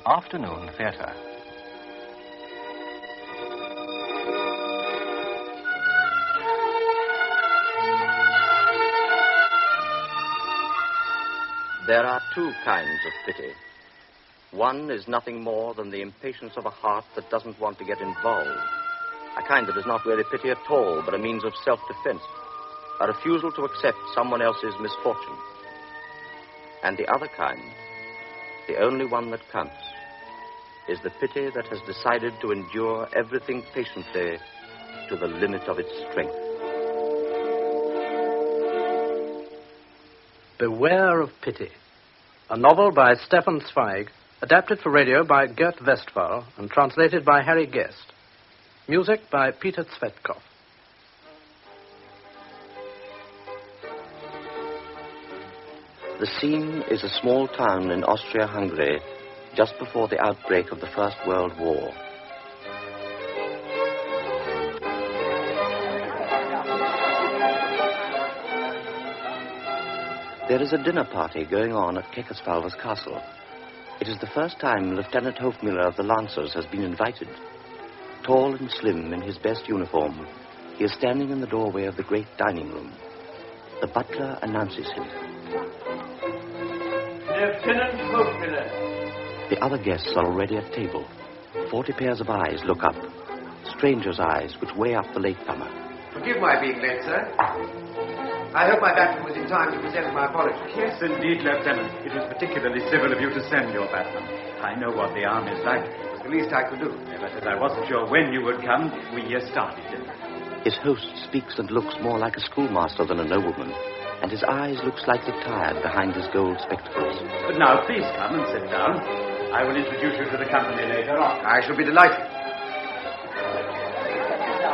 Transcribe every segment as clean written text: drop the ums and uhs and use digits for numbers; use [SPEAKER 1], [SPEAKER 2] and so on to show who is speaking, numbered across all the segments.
[SPEAKER 1] Afternoon Theatre.
[SPEAKER 2] There are two kinds of pity. One is nothing more than the impatience of a heart that doesn't want to get involved. A kind that is not really pity at all, but a means of self-defense. A refusal to accept someone else's misfortune. And the other kind, the only one that counts, is the pity that has decided to endure everything patiently to the limit of its strength.
[SPEAKER 3] Beware of Pity, a novel by Stefan Zweig, adapted for radio by Gert Westphal and translated by Harry Guest. Music by Peter Tsvetkov.
[SPEAKER 2] The scene is a small town in Austria-Hungary just before the outbreak of the First World War. There is a dinner party going on at Keckersvalver's castle. It is the first time Lieutenant Hofmüller of the Lancers has been invited. Tall and slim in his best uniform, he is standing in the doorway of the great dining room. The butler announces him.
[SPEAKER 4] Lieutenant Hofmüller.
[SPEAKER 2] The other guests are already at table. 40 pairs of eyes look up. Strangers' eyes which weigh up the latecomer.
[SPEAKER 4] Forgive my being late, sir. I hope my batsman was in time to present my apologies.
[SPEAKER 5] Yes, indeed, Lieutenant. It was particularly civil of you to send your batsman. I know what the arm is like.
[SPEAKER 4] It was the least I could do.
[SPEAKER 5] But as I wasn't sure when you would come, we started dinner.
[SPEAKER 2] His host speaks and looks more like a schoolmaster than a nobleman, and his eyes look slightly tired behind his gold spectacles.
[SPEAKER 5] But now, please come and sit down. I will introduce you to the company later on.
[SPEAKER 4] I shall be delighted.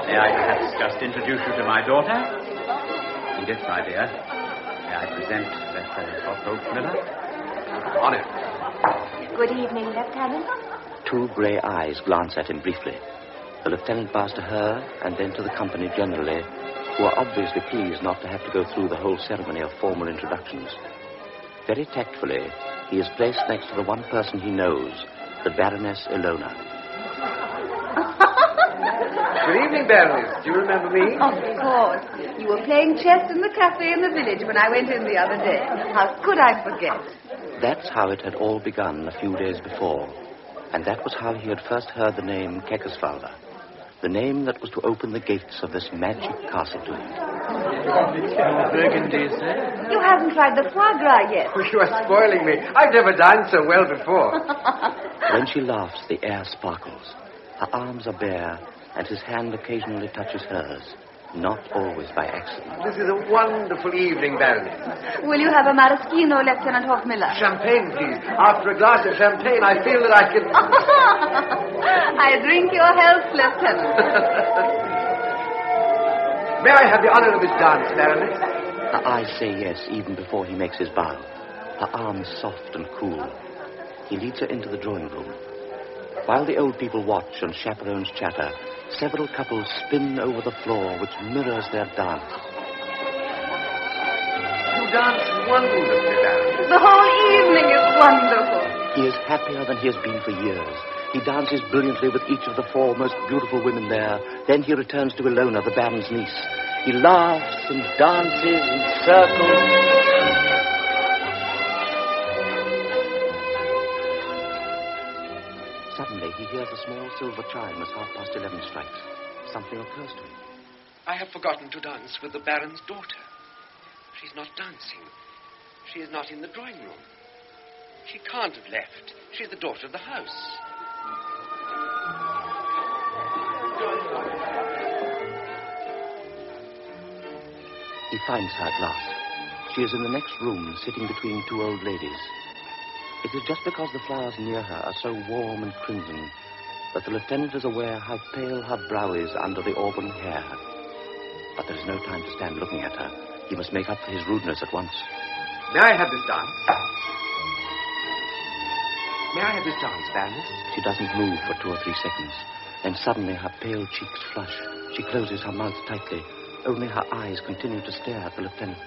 [SPEAKER 5] May I perhaps just introduce you to my daughter? Edith, my dear. May I present Lieutenant Hofmüller?
[SPEAKER 4] Honor.
[SPEAKER 6] Good evening, Lieutenant.
[SPEAKER 2] Two grey eyes glance at him briefly. The lieutenant bows to her and then to the company generally, who are obviously pleased not to have to go through the whole ceremony of formal introductions. Very tactfully, he is placed next to the one person he knows, the Baroness Ilona.
[SPEAKER 4] Good evening, Baroness. Do you remember me?
[SPEAKER 6] Of course. You were playing chess in the cafe in the village when I went in the other day. How could I forget?
[SPEAKER 2] That's how it had all begun a few days before, and that was how he had first heard the name Keckersvalver, the name that was to open the gates of this magic castle to him.
[SPEAKER 3] Burgundy, sir?
[SPEAKER 6] You haven't tried the foie gras yet.
[SPEAKER 4] You are spoiling me. I've never dined so well before.
[SPEAKER 2] When she laughs, the air sparkles. Her arms are bare, and his hand occasionally touches hers, not always by accident.
[SPEAKER 4] This is a wonderful evening, Baroness.
[SPEAKER 6] Will you have a maraschino, Lieutenant Hofmüller?
[SPEAKER 4] Champagne, please. After a glass of champagne, I feel that I can...
[SPEAKER 6] I drink your health, Lieutenant.
[SPEAKER 4] May I have the honor of this dance, Baroness?
[SPEAKER 2] Her eyes say yes even before he makes his bow. Her arms soft and cool. He leads her into the drawing room. While the old people watch and chaperones chatter, several couples spin over the floor which mirrors their dance.
[SPEAKER 4] You dance wonderfully, Baroness.
[SPEAKER 6] The whole evening is wonderful.
[SPEAKER 2] He is happier than he has been for years. He dances brilliantly with each of the four most beautiful women there. Then he returns to Ilona, the Baron's niece. He laughs and dances and circles. Suddenly, he hears a small silver chime as 11:30 strikes. Something occurs to him.
[SPEAKER 4] I have forgotten to dance with the Baron's daughter. She's not dancing. She is not in the drawing room. She can't have left. She's the daughter of the house.
[SPEAKER 2] He finds her at last. She is in the next room, sitting between two old ladies. It is just because the flowers near her are so warm and crimson that the lieutenant is aware how pale her brow is under the auburn hair. But there is no time to stand looking at her. He must make up for his rudeness at once.
[SPEAKER 4] May I have this dance? May I have this dance, Baroness?
[SPEAKER 2] She doesn't move for 2 or 3 seconds. Then suddenly her pale cheeks flush. She closes her mouth tightly. Only her eyes continue to stare at the lieutenant.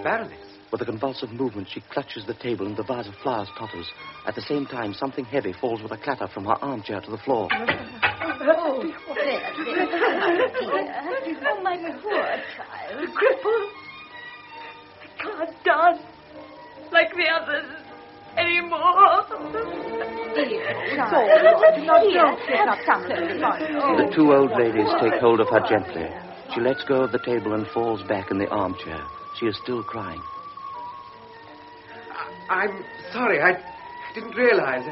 [SPEAKER 4] Baroness,
[SPEAKER 2] With a convulsive movement, she clutches the table and the vase of flowers totters. At the same time, something heavy falls with a clatter from her armchair to the floor.
[SPEAKER 6] Oh, there. Oh, my poor child.
[SPEAKER 1] Cripple. I can't dance like the others anymore.
[SPEAKER 2] The two old ladies take hold of her gently. She lets go of the table and falls back in the armchair. She is still crying.
[SPEAKER 4] I'm sorry. I didn't realize.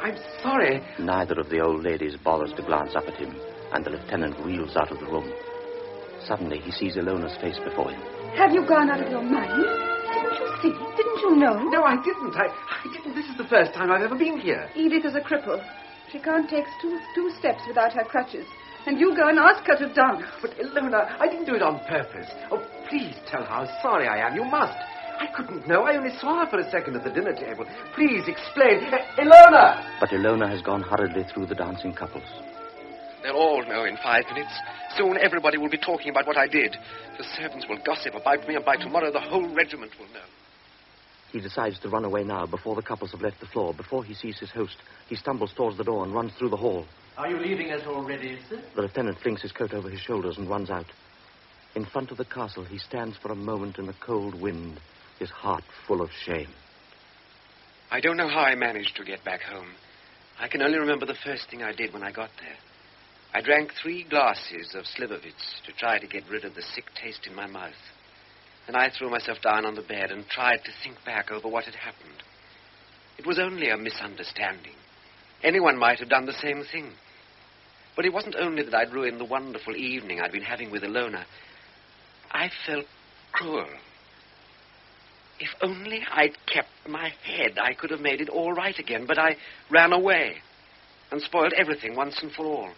[SPEAKER 4] I'm sorry.
[SPEAKER 2] Neither of the old ladies bothers to glance up at him, and the lieutenant wheels out of the room. Suddenly, he sees Ilona's face before him.
[SPEAKER 6] Have you gone out of your mind? Didn't you see? Didn't you know?
[SPEAKER 4] No, I didn't. I didn't. This is the first time I've ever been here.
[SPEAKER 6] Edith is a cripple. She can't take two steps without her crutches. And you go and ask her to dance.
[SPEAKER 4] But, Ilona, I didn't do it on purpose. Oh, please tell her how sorry I am. You must. I couldn't know. I only saw her for a second at the dinner table. Please explain. Ilona!
[SPEAKER 2] But Ilona has gone hurriedly through the dancing couples.
[SPEAKER 4] They'll all know in 5 minutes. Soon everybody will be talking about what I did. The servants will gossip about me, and by tomorrow the whole regiment will know.
[SPEAKER 2] He decides to run away now, before the couples have left the floor. Before he sees his host, he stumbles towards the door and runs through the hall.
[SPEAKER 3] Are you leaving us already, sir?
[SPEAKER 2] The lieutenant flings his coat over his shoulders and runs out. In front of the castle, he stands for a moment in the cold wind, his heart full of shame.
[SPEAKER 4] I don't know how I managed to get back home. I can only remember the first thing I did when I got there. I drank 3 glasses of Slivovitz to try to get rid of the sick taste in my mouth. Then I threw myself down on the bed and tried to think back over what had happened. It was only a misunderstanding. Anyone might have done the same thing. But it wasn't only that I'd ruined the wonderful evening I'd been having with Ilona. I felt cruel. If only I'd kept my head, I could have made it all right again. But I ran away and spoiled everything once and for all.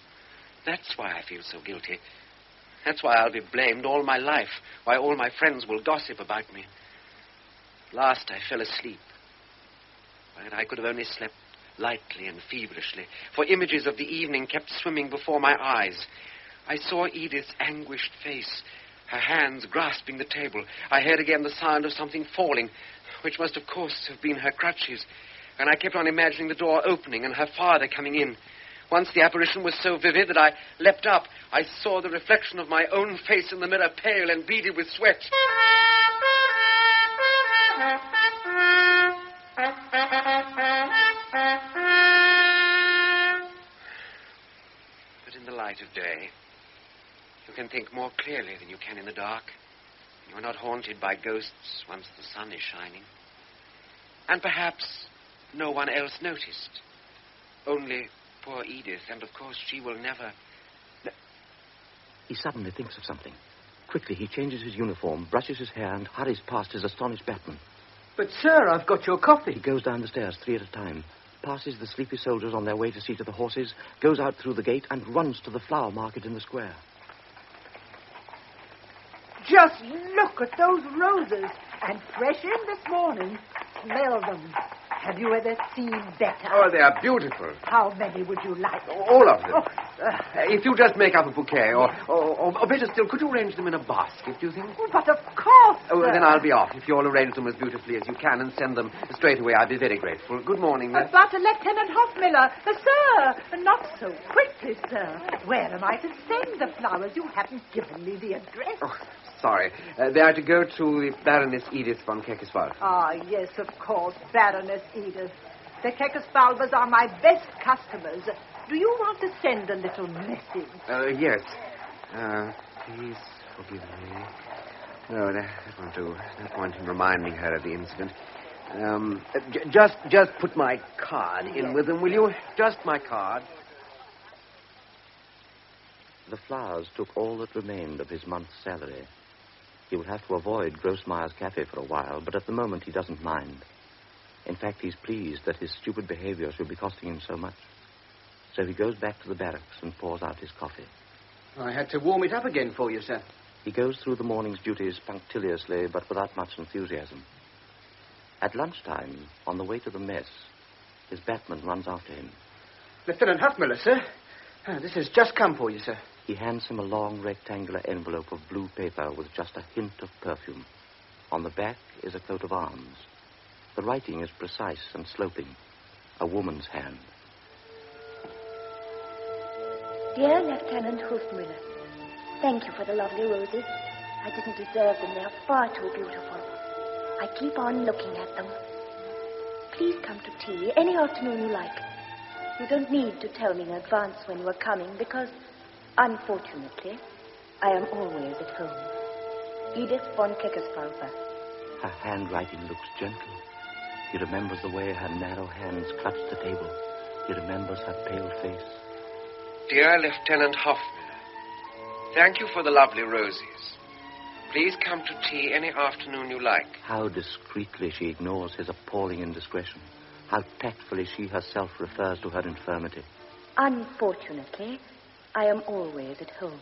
[SPEAKER 4] That's why I feel so guilty. That's why I'll be blamed all my life, why all my friends will gossip about me. Last I fell asleep. But I could have only slept lightly and feverishly, for images of the evening kept swimming before my eyes. I saw Edith's anguished face, her hands grasping the table. I heard again the sound of something falling, which must, of course, have been her crutches. And I kept on imagining the door opening and her father coming in. Once the apparition was so vivid that I leapt up. I saw the reflection of my own face in the mirror, pale and beaded with sweat. But in the light of day, you can think more clearly than you can in the dark. You're not haunted by ghosts once the sun is shining. And perhaps no one else noticed. Only poor Edith, and of course she will never...
[SPEAKER 2] He suddenly thinks of something. Quickly, he changes his uniform, brushes his hair, and hurries past his astonished batman.
[SPEAKER 3] But, sir, I've got your coffee.
[SPEAKER 2] He goes down the stairs 3 at a time, passes the sleepy soldiers on their way to see to the horses, goes out through the gate, and runs to the flower market in the square.
[SPEAKER 1] Just look at those roses. And fresh in this morning. Smell them. Have you ever seen better?
[SPEAKER 4] Oh, they are beautiful.
[SPEAKER 1] How many would you like?
[SPEAKER 4] All of them.
[SPEAKER 1] Oh,
[SPEAKER 4] If you just make up a bouquet, or better still, could you arrange them in a basket, do you think?
[SPEAKER 1] but of course.
[SPEAKER 4] Oh,
[SPEAKER 1] sir.
[SPEAKER 4] then I'll be off. If you'll arrange them as beautifully as you can and send them straight away, I'll be very grateful. Good morning, miss.
[SPEAKER 1] But Lieutenant Hoffmiller, sir, not so quickly, sir. Where am I to send the flowers? You haven't given me the address.
[SPEAKER 4] Oh, sorry. They are to go to the Baroness Edith von Keckeswald.
[SPEAKER 1] Ah, yes, of course, Baroness Edith. The Keckeswalvers are my best customers. Do you want to send a little message?
[SPEAKER 4] Yes. Please forgive me. No, that won't do. No point in reminding her of the incident. Just put my card in with them, will you? Just my card.
[SPEAKER 2] The flowers took all that remained of his month's salary. He will have to avoid Grossmeyer's cafe for a while, but at the moment he doesn't mind. In fact, he's pleased that his stupid behavior should be costing him so much. So he goes back to the barracks and pours out his coffee.
[SPEAKER 3] I had to warm it up again for you, sir.
[SPEAKER 2] He goes through the morning's duties punctiliously, but without much enthusiasm. At lunchtime, on the way to the mess, his batman runs after him.
[SPEAKER 3] Lieutenant Huffmiller, sir. This has just come for you, sir.
[SPEAKER 2] He hands him a long rectangular envelope of blue paper with just a hint of perfume. On the back is a coat of arms. The writing is precise and sloping. A woman's hand.
[SPEAKER 7] Dear Lieutenant Hofmüller, thank you for the lovely roses. I didn't deserve them. They're far too beautiful. I keep on looking at them. Please come to tea any afternoon you like. You don't need to tell me in advance when you are coming because, unfortunately, I am always at home. Edith von Keckerspalte.
[SPEAKER 2] Her handwriting looks gentle. He remembers the way her narrow hands clutched the table. He remembers her pale face.
[SPEAKER 4] Dear Lieutenant Hofmüller, thank you for the lovely roses. Please come to tea any afternoon you like.
[SPEAKER 2] How discreetly she ignores his appalling indiscretion. How tactfully she herself refers to her infirmity.
[SPEAKER 7] Unfortunately, I am always at home.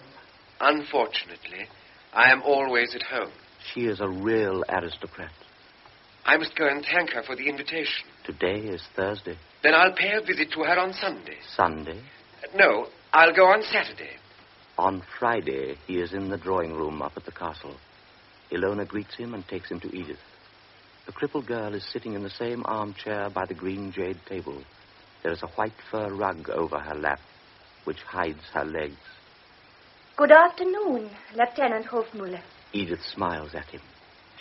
[SPEAKER 4] Unfortunately, I am always at home.
[SPEAKER 2] She is a real aristocrat.
[SPEAKER 4] I must go and thank her for the invitation.
[SPEAKER 2] Today is Thursday.
[SPEAKER 4] Then I'll pay a visit to her on Sunday.
[SPEAKER 2] Sunday?
[SPEAKER 4] No, I'll go on Saturday.
[SPEAKER 2] On Friday, he is in the drawing room up at the castle. Ilona greets him and takes him to Edith. The crippled girl is sitting in the same armchair by the green jade table. There is a white fur rug over her lap, which hides her legs.
[SPEAKER 7] Good afternoon, Lieutenant Hofmüller.
[SPEAKER 2] Edith smiles at him.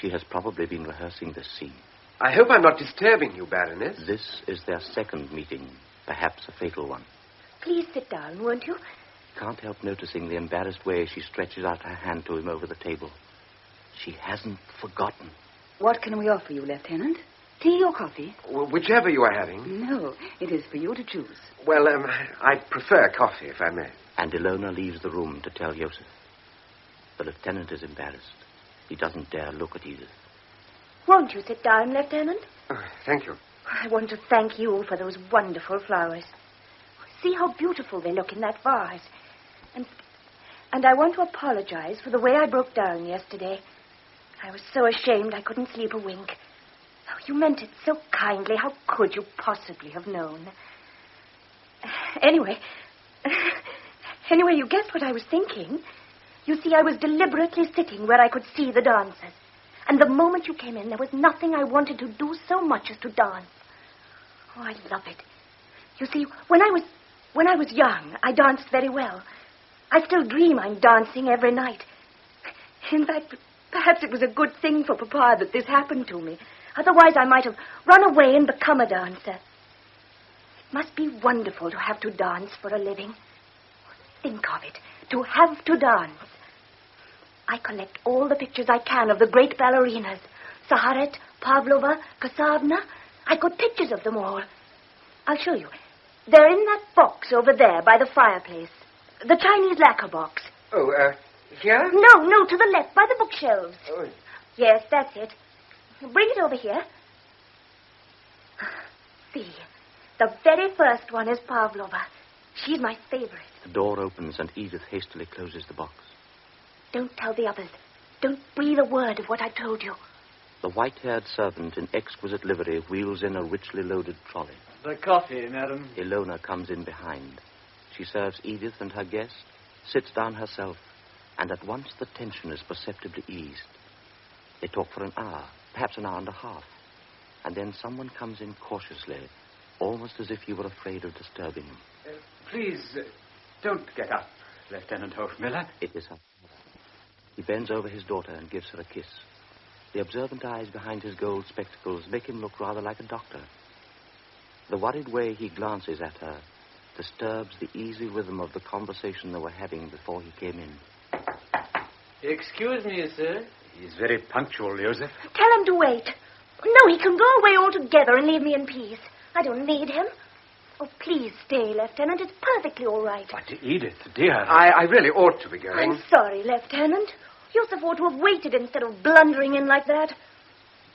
[SPEAKER 2] She has probably been rehearsing this scene.
[SPEAKER 4] I hope I'm not disturbing you, Baroness.
[SPEAKER 2] This is their second meeting, perhaps a fatal one.
[SPEAKER 7] Please sit down, won't you?
[SPEAKER 2] Can't help noticing the embarrassed way she stretches out her hand to him over the table. She hasn't forgotten.
[SPEAKER 6] What can we offer you, Lieutenant? Tea or coffee?
[SPEAKER 4] Well, whichever you are having.
[SPEAKER 6] No, it is for you to choose.
[SPEAKER 4] Well, I prefer coffee, if I may.
[SPEAKER 2] And Ilona leaves the room to tell Joseph. The lieutenant is embarrassed. He doesn't dare look at Edith.
[SPEAKER 7] Won't you sit down, Lieutenant?
[SPEAKER 4] Oh, thank you.
[SPEAKER 7] I want to thank you for those wonderful flowers. See how beautiful they look in that vase. And I want to apologize for the way I broke down yesterday. I was so ashamed I couldn't sleep a wink. Oh, you meant it so kindly. How could you possibly have known? Anyway, you guessed what I was thinking. You see, I was deliberately sitting where I could see the dancers. And the moment you came in, there was nothing I wanted to do so much as to dance. Oh, I love it. You see, when I was young, I danced very well. I still dream I'm dancing every night. In fact, perhaps it was a good thing for Papa that this happened to me. Otherwise, I might have run away and become a dancer. It must be wonderful to have to dance for a living. Think of it, to have to dance. I collect all the pictures I can of the great ballerinas. Saharet, Pavlova, Kasavna. I got pictures of them all. I'll show you. They're in that box over there by the fireplace. The Chinese lacquer box.
[SPEAKER 4] Oh, here?
[SPEAKER 7] No, to the left, by the bookshelves.
[SPEAKER 4] Oh.
[SPEAKER 7] Yes, that's it. Bring it over here. See, the very first one is Pavlova. She's my favorite.
[SPEAKER 2] The door opens and Edith hastily closes the box.
[SPEAKER 7] Don't tell the others. Don't breathe a word of what I told you.
[SPEAKER 2] The white-haired servant in exquisite livery wheels in a richly loaded trolley.
[SPEAKER 3] The coffee, madam.
[SPEAKER 2] Ilona comes in behind. She serves Edith and her guest, sits down herself, and at once the tension is perceptibly eased. They talk for an hour, perhaps an hour and a half, and then someone comes in cautiously, almost as if you were afraid of disturbing them.
[SPEAKER 5] Please, don't get up, Lieutenant Hofmüller.
[SPEAKER 2] It is her. He bends over his daughter and gives her a kiss. The observant eyes behind his gold spectacles make him look rather like a doctor. The worried way he glances at her disturbs the easy rhythm of the conversation they were having before he came in.
[SPEAKER 3] Excuse me, sir.
[SPEAKER 5] He's very punctual, Joseph.
[SPEAKER 7] Tell him to wait. No, he can go away altogether and leave me in peace. I don't need him. Oh, please stay, Lieutenant. It's perfectly all right.
[SPEAKER 5] But, Edith, dear.
[SPEAKER 4] I really ought to be going.
[SPEAKER 7] I'm sorry, Lieutenant. Yusuf ought to have waited instead of blundering in like that.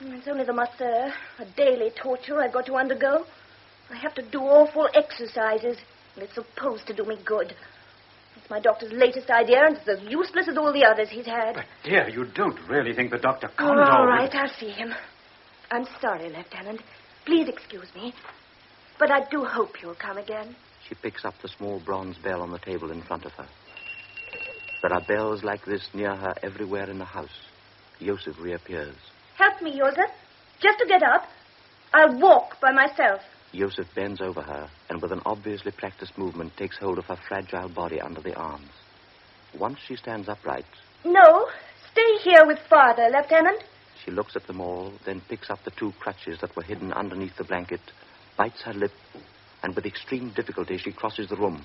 [SPEAKER 7] It's only the master, a daily torture I've got to undergo. I have to do awful exercises, and it's supposed to do me good. It's my doctor's latest idea, and it's as useless as all the others he's had.
[SPEAKER 5] But, dear, you don't really think the doctor comes
[SPEAKER 7] all right, I'll see him. I'm sorry, Lieutenant. Please excuse me. But I do hope you'll come again.
[SPEAKER 2] She picks up the small bronze bell on the table in front of her. There are bells like this near her everywhere in the house. Joseph reappears.
[SPEAKER 7] Help me, Joseph. Just to get up. I'll walk by myself.
[SPEAKER 2] Joseph bends over her and with an obviously practiced movement takes hold of her fragile body under the arms. Once she stands upright...
[SPEAKER 7] No, stay here with Father, Lieutenant.
[SPEAKER 2] She looks at them all, then picks up the 2 crutches that were hidden underneath the blanket, bites her lip, and with extreme difficulty she crosses the room.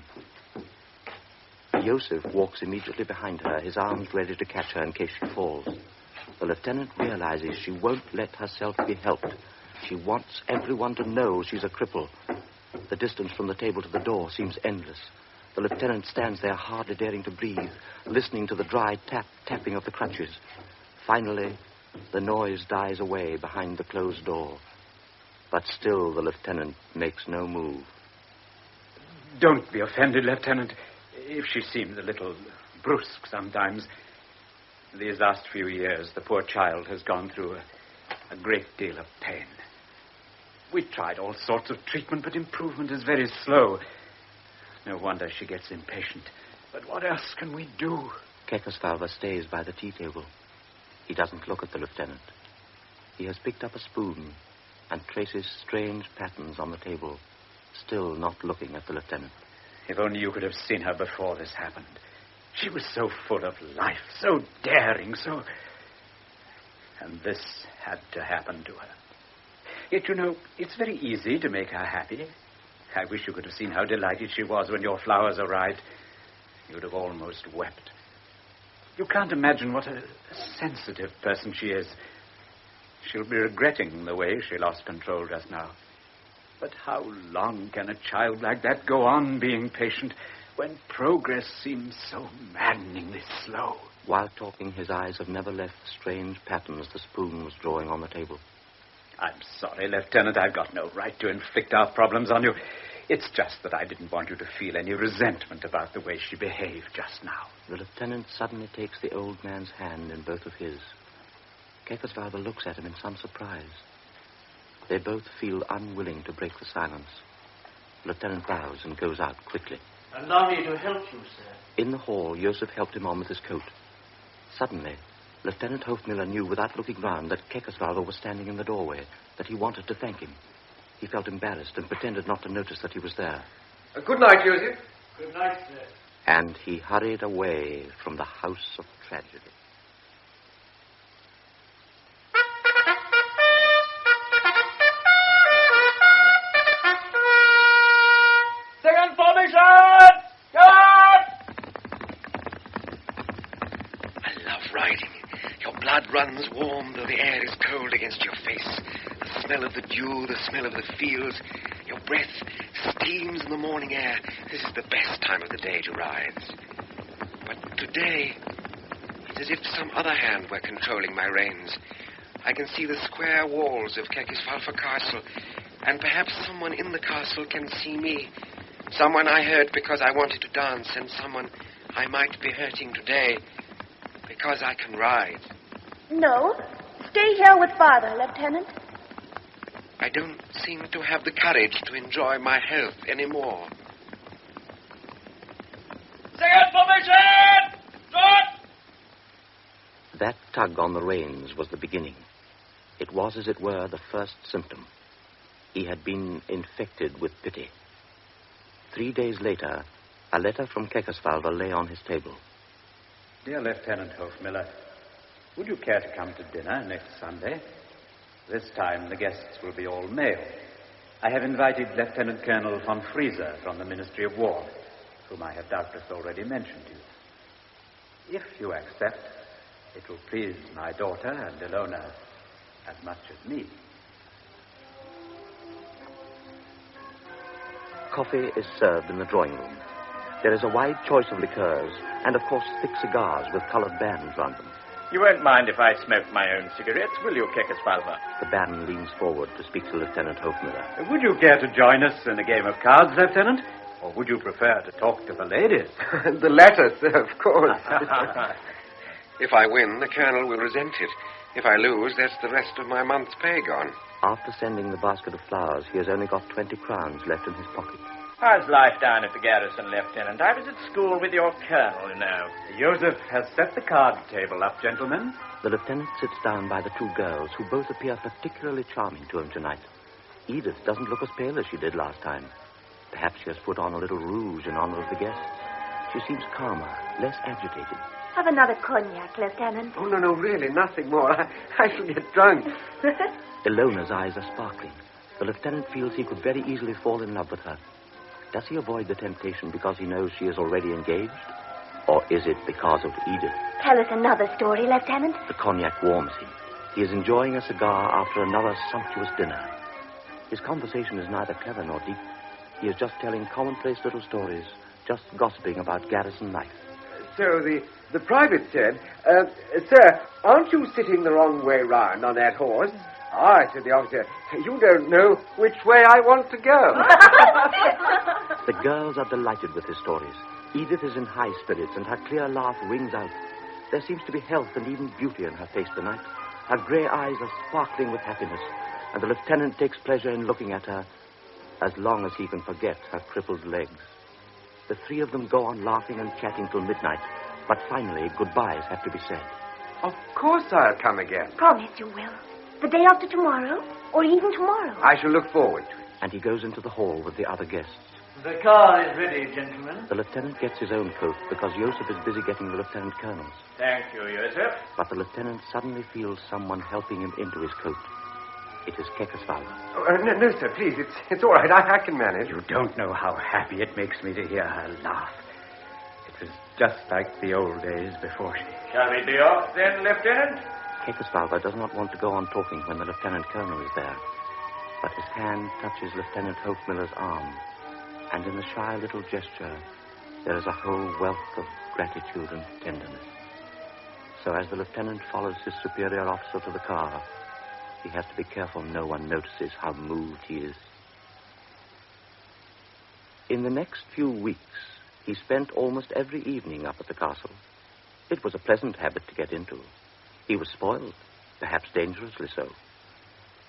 [SPEAKER 2] Joseph walks immediately behind her, his arms ready to catch her in case she falls. The lieutenant realizes she won't let herself be helped. She wants everyone to know she's a cripple. The distance from the table to the door seems endless. The lieutenant stands there, hardly daring to breathe, listening to the dry tapping of the crutches. Finally, the noise dies away behind the closed door. But still the lieutenant makes no move.
[SPEAKER 5] Don't be offended, Lieutenant, if she seems a little brusque sometimes. These last few years, the poor child has gone through a great deal of pain. We tried all sorts of treatment, but improvement is very slow. No wonder she gets impatient. But what else can we do?
[SPEAKER 2] Kekosvalva stays by the tea table. He doesn't look at the lieutenant. He has picked up a spoon and traces strange patterns on the table, still not looking at the lieutenant.
[SPEAKER 5] If only you could have seen her before this happened. She was so full of life, so daring, so... And this had to happen to her. Yet, you know, it's very easy to make her happy. I wish you could have seen how delighted she was when your flowers arrived. You'd have almost wept. You can't imagine what a sensitive person she is. She'll be regretting the way she lost control just now. But how long can a child like that go on being patient when progress seems so maddeningly slow?
[SPEAKER 2] While talking, his eyes have never left the strange patterns the spoon was drawing on the table.
[SPEAKER 5] I'm sorry, Lieutenant. I've got no right to inflict our problems on you. It's just that I didn't want you to feel any resentment about the way she behaved just now.
[SPEAKER 2] The lieutenant suddenly takes the old man's hand in both of his. Kekosvalva looks at him in some surprise. They both feel unwilling to break the silence. The lieutenant bows and goes out quickly.
[SPEAKER 3] Allow me to help you, sir.
[SPEAKER 2] In the hall, Joseph helped him on with his coat. Suddenly, Lieutenant Hofmiller knew without looking round that Kekosvalva was standing in the doorway, that he wanted to thank him. He felt embarrassed and pretended not to notice that he was there.
[SPEAKER 8] Good night, Joseph.
[SPEAKER 3] Good night, sir.
[SPEAKER 2] And he hurried away from the house of tragedy.
[SPEAKER 8] Second formation! Go out!
[SPEAKER 4] I love riding. Your blood runs warm, though the air is cold against your face. The smell of the dew, the smell of the fields. Your breath steams in the morning air. This is the best time of the day to ride. But today, it's as if some other hand were controlling my reins. I can see the square walls of Kekosvalva Castle, and perhaps someone in the castle can see me. Someone I hurt because I wanted to dance, and someone I might be hurting today because I can ride.
[SPEAKER 7] No, stay here with Father, Lieutenant.
[SPEAKER 4] I don't seem to have the courage to enjoy my health anymore.
[SPEAKER 8] Second formation! Start!
[SPEAKER 2] That tug on the reins was the beginning. It was, as it were, the first symptom. He had been infected with pity. 3 days later, a letter from Kekosvalva lay on his table.
[SPEAKER 5] Dear Lieutenant Hofmiller, would you care to come to dinner next Sunday? This time the guests will be all male. I have invited Lieutenant Colonel von Frieser from the Ministry of War, whom I have doubtless already mentioned to you. If you accept, it will please my daughter and Ilona as much as me.
[SPEAKER 2] Coffee is served in the drawing room. There is a wide choice of liqueurs and, of course, thick cigars with colored bands round them.
[SPEAKER 9] You won't mind if I smoke my own cigarettes, will you, Kekosvalva?
[SPEAKER 2] The baron leans forward to speak to Lieutenant Hofmiller.
[SPEAKER 5] Would you care to join us in a game of cards, Lieutenant? Or would you prefer to talk to the ladies?
[SPEAKER 8] The latter, sir, of course.
[SPEAKER 4] If I win, the colonel will resent it. If I lose, that's the rest of my month's pay gone.
[SPEAKER 2] After sending the basket of flowers, he has only got 20 crowns left in his pocket.
[SPEAKER 9] How's life down at the garrison, Lieutenant? I was at school with your colonel, you know.
[SPEAKER 5] Joseph has set the card table up, gentlemen.
[SPEAKER 2] The lieutenant sits down by the two girls, who both appear particularly charming to him tonight. Edith doesn't look as pale as she did last time. Perhaps she has put on a little rouge in honor of the guests. She seems calmer, less agitated.
[SPEAKER 7] Have another cognac, Lieutenant.
[SPEAKER 8] Oh, no, really, nothing more. I shall get drunk.
[SPEAKER 2] Ilona's eyes are sparkling. The lieutenant feels he could very easily fall in love with her. Does he avoid the temptation because he knows she is already engaged? Or is it because of Edith?
[SPEAKER 7] Tell us another story, Lieutenant.
[SPEAKER 2] The cognac warms him. He is enjoying a cigar after another sumptuous dinner. His conversation is neither clever nor deep. He is just telling commonplace little stories, just gossiping about garrison life.
[SPEAKER 8] So the private said, Sir, aren't you sitting the wrong way round on that horse? I said the officer, you don't know which way I want to go.
[SPEAKER 2] The girls are delighted with his stories. Edith is in high spirits, and her clear laugh rings out. There seems to be health and even beauty in her face tonight. Her grey eyes are sparkling with happiness, and the lieutenant takes pleasure in looking at her as long as he can forget her crippled legs. The three of them go on laughing and chatting till midnight, but finally goodbyes have to be said.
[SPEAKER 8] Of course I'll come again.
[SPEAKER 7] Promise you will. The day after tomorrow, or even tomorrow.
[SPEAKER 8] I shall look forward to it.
[SPEAKER 2] And he goes into the hall with the other guests.
[SPEAKER 9] The car is ready, gentlemen.
[SPEAKER 2] The lieutenant gets his own coat because Joseph is busy getting the lieutenant colonel's.
[SPEAKER 9] Thank you, Joseph.
[SPEAKER 2] But the lieutenant suddenly feels someone helping him into his coat. It is Kekasvalva.
[SPEAKER 8] Oh, no, sir, please. It's all right. I can manage.
[SPEAKER 5] You don't know how happy it makes me to hear her laugh. It was just like the old days before she...
[SPEAKER 9] Shall we be off then, Lieutenant?
[SPEAKER 2] Kekasvalva does not want to go on talking when the lieutenant colonel is there. But his hand touches Lieutenant Hofmiller's arm, and in the shy little gesture, there is a whole wealth of gratitude and tenderness. So as the lieutenant follows his superior officer to the car, he has to be careful no one notices how moved he is. In the next few weeks, he spent almost every evening up at the castle. It was a pleasant habit to get into. He was spoiled, perhaps dangerously so.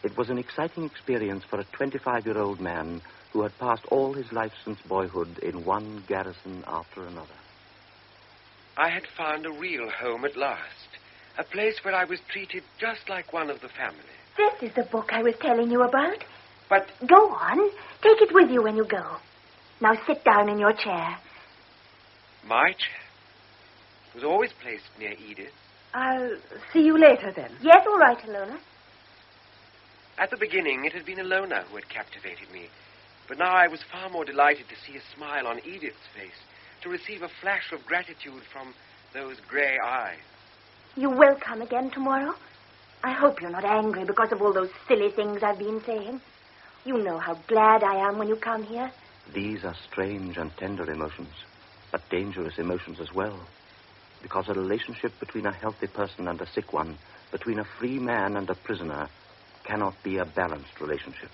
[SPEAKER 2] It was an exciting experience for a 25-year-old man who had passed all his life since boyhood in one garrison after another.
[SPEAKER 4] I had found a real home at last. A place where I was treated just like one of the family.
[SPEAKER 7] This is the book I was telling you about.
[SPEAKER 4] But
[SPEAKER 7] Go on. Take it with you when you go. Now sit down in your chair.
[SPEAKER 4] my chair was always placed near Edith.
[SPEAKER 6] I'll see you later, then.
[SPEAKER 7] Yes, all right, Ilona.
[SPEAKER 4] At the beginning, it had been Ilona who had captivated me. But now I was far more delighted to see a smile on Edith's face, to receive a flash of gratitude from those grey eyes.
[SPEAKER 7] You will come again tomorrow? I hope you're not angry because of all those silly things I've been saying. You know how glad I am when you come here.
[SPEAKER 2] These are strange and tender emotions, but dangerous emotions as well. Because a relationship between a healthy person and a sick one, between a free man and a prisoner, cannot be a balanced relationship.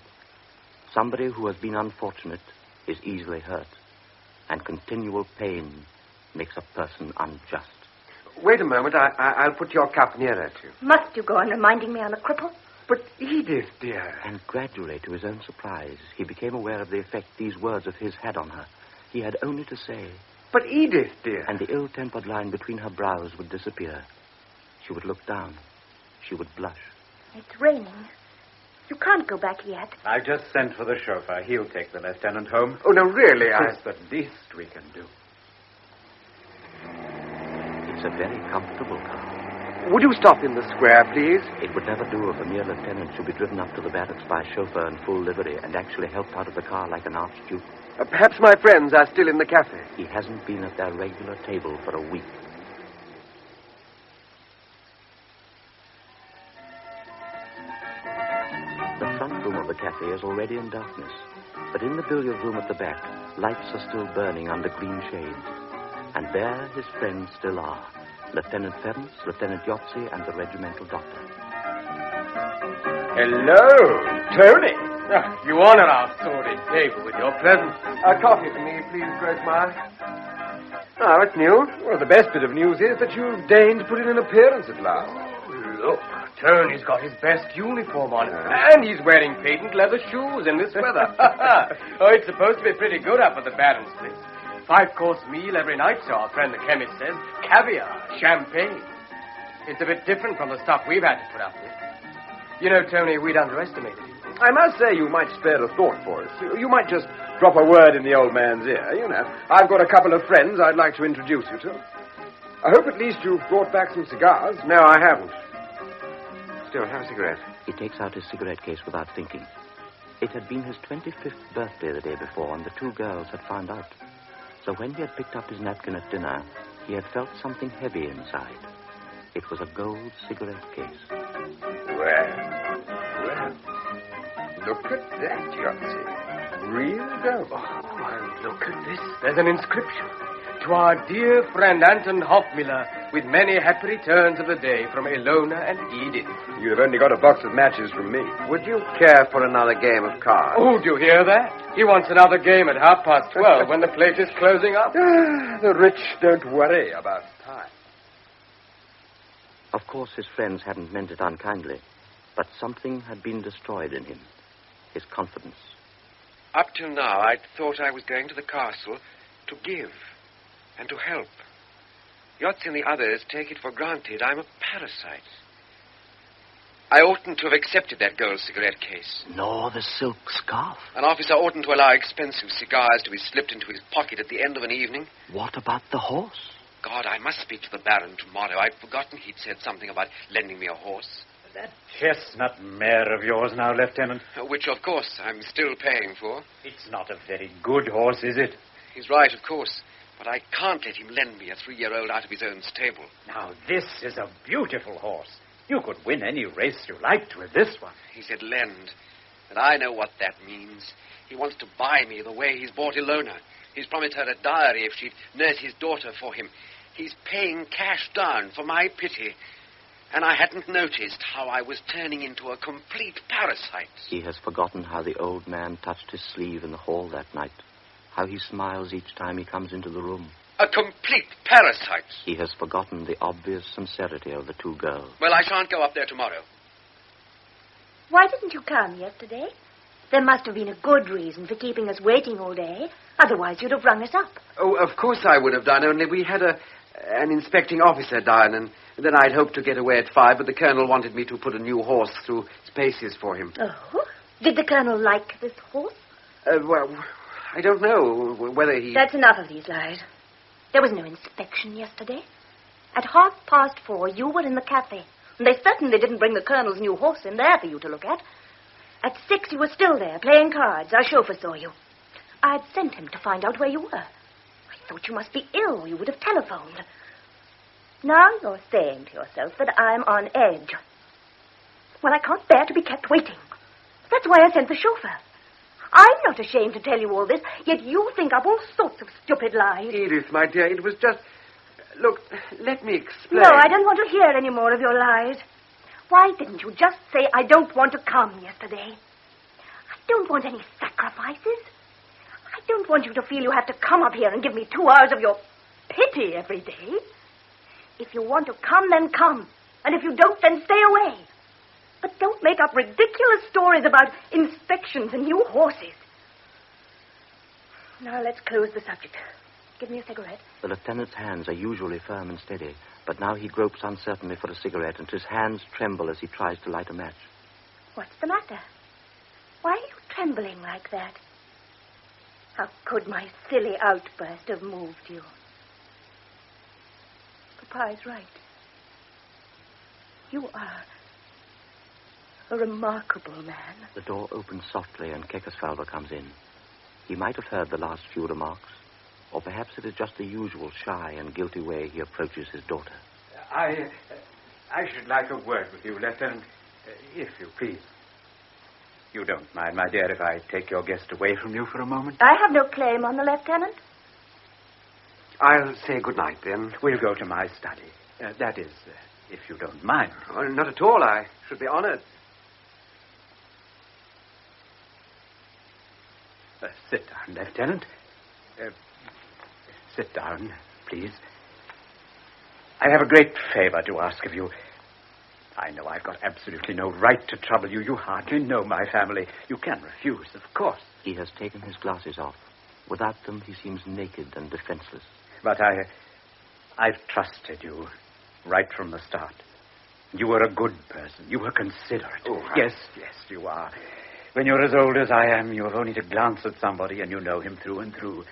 [SPEAKER 2] Somebody who has been unfortunate is easily hurt, and continual pain makes a person unjust.
[SPEAKER 8] Wait a moment. I'll put your cup nearer to you.
[SPEAKER 7] Must you go on reminding me I'm a cripple?
[SPEAKER 8] But Edith, dear.
[SPEAKER 2] And gradually, to his own surprise, he became aware of the effect these words of his had on her. He had only to say,
[SPEAKER 8] But Edith, dear.
[SPEAKER 2] and the ill-tempered line between her brows would disappear. She would look down. She would blush.
[SPEAKER 7] It's raining. You can't go back yet.
[SPEAKER 5] I just sent for the chauffeur. He'll take the lieutenant home.
[SPEAKER 8] Oh, no, really,
[SPEAKER 5] It's the least we can do.
[SPEAKER 2] It's a very comfortable car.
[SPEAKER 8] Would you stop in the square, please?
[SPEAKER 2] It would never do if a mere lieutenant should be driven up to the barracks by a chauffeur in full livery and actually helped out of the car like an archduke.
[SPEAKER 8] Perhaps my friends are still in the cafe.
[SPEAKER 2] He hasn't been at their regular table for a week. The front room of the cafe is already in darkness, but in the billiard room at the back, lights are still burning under green shades. And there his friends still are, Lieutenant Ferenc, Lieutenant Yotzi, and the regimental doctor.
[SPEAKER 9] Hello, Tony. You honor our sordid table with your presence.
[SPEAKER 8] Coffee for me, please, Grossmeyer. Oh, it's new. Well, the best bit of news is that you've deigned to put in an appearance at last.
[SPEAKER 9] Look, Tony's got his best uniform on, and he's wearing patent leather shoes in this weather. Oh, it's supposed to be pretty good up at the Baron's place. 5-course meal every night, so our friend the chemist says. Caviar, champagne. It's a bit different from the stuff we've had to put up with. You know, Tony, we'd underestimated you.
[SPEAKER 8] I must say you might spare a thought for us. You might just drop a word in the old man's ear, you know. I've got a couple of friends I'd like to introduce you to. I hope at least you've brought back some cigars. No, I haven't. Still, have a cigarette.
[SPEAKER 2] He takes out his cigarette case without thinking. It had been his 25th birthday the day before, and the two girls had found out. So when he had picked up his napkin at dinner, he had felt something heavy inside. It was a gold cigarette case.
[SPEAKER 8] Well, look at that, Yahtzee. Real gold.
[SPEAKER 9] Oh, and look at this. There's an inscription. To our dear friend Anton Hoffmiller, with many happy returns of the day from Ilona and Edith.
[SPEAKER 8] You'd have only got a box of matches from me. Would you care for another game of cards?
[SPEAKER 9] Oh, do you hear that? He wants another game at 12:30 when the place is closing up.
[SPEAKER 8] The rich don't worry about time.
[SPEAKER 2] Of course, his friends hadn't meant it unkindly, but something had been destroyed in him. His confidence.
[SPEAKER 4] Up till now, I'd thought I was going to the castle to give and to help. Yotzi and the others take it for granted I'm a parasite. I oughtn't to have accepted that gold cigarette case.
[SPEAKER 2] Nor the silk scarf.
[SPEAKER 4] An officer oughtn't to allow expensive cigars to be slipped into his pocket at the end of an evening.
[SPEAKER 2] What about the horse?
[SPEAKER 4] God, I must speak to the Baron tomorrow. I'd forgotten he'd said something about lending me a horse.
[SPEAKER 5] That chestnut mare of yours now, Lieutenant.
[SPEAKER 4] Which, of course, I'm still paying for.
[SPEAKER 5] It's not a very good horse, is it?
[SPEAKER 4] He's right, of course. But I can't let him lend me a 3-year-old out of his own stable.
[SPEAKER 5] Now, this is a beautiful horse. You could win any race you liked with this one.
[SPEAKER 4] He said lend. And I know what that means. He wants to buy me the way he's bought Ilona. He's promised her a dowry if she'd nurse his daughter for him. He's paying cash down for my pity. And I hadn't noticed how I was turning into a complete parasite.
[SPEAKER 2] He has forgotten how the old man touched his sleeve in the hall that night. How he smiles each time he comes into the room.
[SPEAKER 4] A complete parasite.
[SPEAKER 2] He has forgotten the obvious sincerity of the two girls.
[SPEAKER 4] Well, I shan't go up there tomorrow.
[SPEAKER 7] Why didn't you come yesterday? There must have been a good reason for keeping us waiting all day. Otherwise, you'd have rung us up.
[SPEAKER 8] Oh, of course I would have done, only we had an inspecting officer down, and then I'd hoped to get away at 5, but the colonel wanted me to put a new horse through its paces for him.
[SPEAKER 7] Oh? Did the colonel like this horse?
[SPEAKER 8] Well, I don't know whether he...
[SPEAKER 7] That's enough of these lies. There was no inspection yesterday. At 4:30, you were in the cafe. And they certainly didn't bring the colonel's new horse in there for you to look at. At 6, you were still there, playing cards. Our chauffeur saw you. I'd sent him to find out where you were. I thought you must be ill, or you would have telephoned. Now you're saying to yourself that I'm on edge. Well, I can't bear to be kept waiting. That's why I sent the chauffeur. I'm not ashamed to tell you all this, yet you think up all sorts of stupid lies.
[SPEAKER 8] Edith, my dear, it was just... Look, let me explain.
[SPEAKER 7] No, I don't want to hear any more of your lies. Why didn't you just say, I don't want to come yesterday? I don't want any sacrifices. I don't want you to feel you have to come up here and give me 2 hours of your pity every day. If you want to come, then come. And if you don't, then stay away. But don't make up ridiculous stories about inspections and new horses. Now, let's close the subject. Give me a cigarette.
[SPEAKER 2] The lieutenant's hands are usually firm and steady, but now he gropes uncertainly for a cigarette, and his hands tremble as he tries to light a match.
[SPEAKER 7] What's the matter? Why are you trembling like that? How could my silly outburst have moved you? Papa's right. You are a remarkable man.
[SPEAKER 2] The door opens softly and Kekesfalva comes in. He might have heard the last few remarks, or perhaps it is just the usual shy and guilty way he approaches his daughter.
[SPEAKER 5] I should like a word with you, Lieutenant, if you please. You don't mind, my dear, if I take your guest away from you for a moment?
[SPEAKER 7] I have no claim on the lieutenant.
[SPEAKER 8] I'll say good night, then.
[SPEAKER 5] We'll go to my study. That is, if you don't mind.
[SPEAKER 8] Oh, not at all. I should be honored.
[SPEAKER 5] Sit down, Lieutenant. Sit down, please. I have a great favor to ask of you. I know I've got absolutely no right to trouble you. You hardly know my family. You can refuse, of course.
[SPEAKER 2] He has taken his glasses off. Without them, he seems naked and defenseless.
[SPEAKER 5] But I've trusted you right from the start. You were a good person. You were considerate.
[SPEAKER 8] Oh,
[SPEAKER 5] Yes, you are. When you're as old as I am, you have only to glance at somebody and you know him through and through.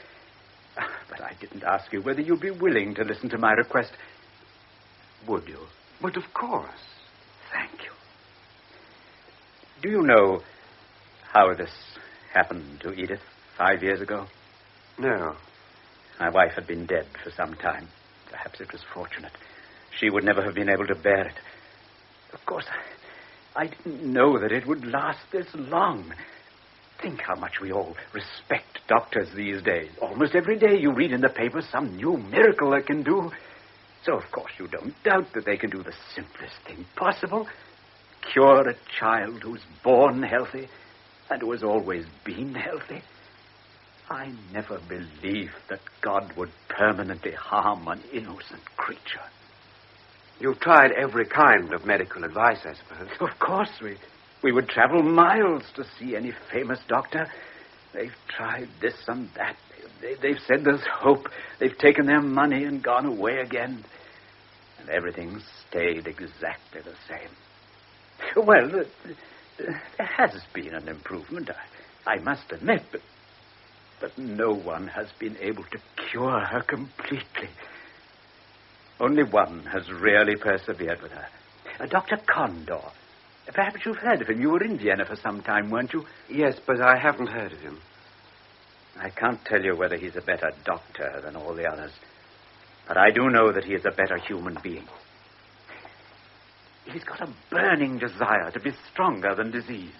[SPEAKER 5] But I didn't ask you whether you'd be willing to listen to my request. Would you?
[SPEAKER 8] But of course.
[SPEAKER 5] Thank you. Do you know how this happened to Edith 5 years ago?
[SPEAKER 8] No.
[SPEAKER 5] My wife had been dead for some time. Perhaps it was fortunate. She would never have been able to bear it. Of course, I didn't know that it would last this long. Think how much we all respect doctors these days. Almost every day you read in the paper some new miracle they can do. So, of course, you don't doubt that they can do the simplest thing possible. Cure a child who's born healthy and who has always been healthy. I never believed that God would permanently harm an innocent creature.
[SPEAKER 8] You've tried every kind of medical advice, I suppose.
[SPEAKER 5] Of course, we would travel miles to see any famous doctor. They've tried this and that. They've said there's hope. They've taken their money and gone away again. And everything's stayed exactly the same. Well, there has been an improvement, I must admit, but no one has been able to cure her completely. Only one has really persevered with her. Dr. Condor. Perhaps you've heard of him. You were in Vienna for some time, weren't you?
[SPEAKER 8] Yes, but I haven't heard of him.
[SPEAKER 5] I can't tell you whether he's a better doctor than all the others, but I do know that he is a better human being. He's got a burning desire to be stronger than disease,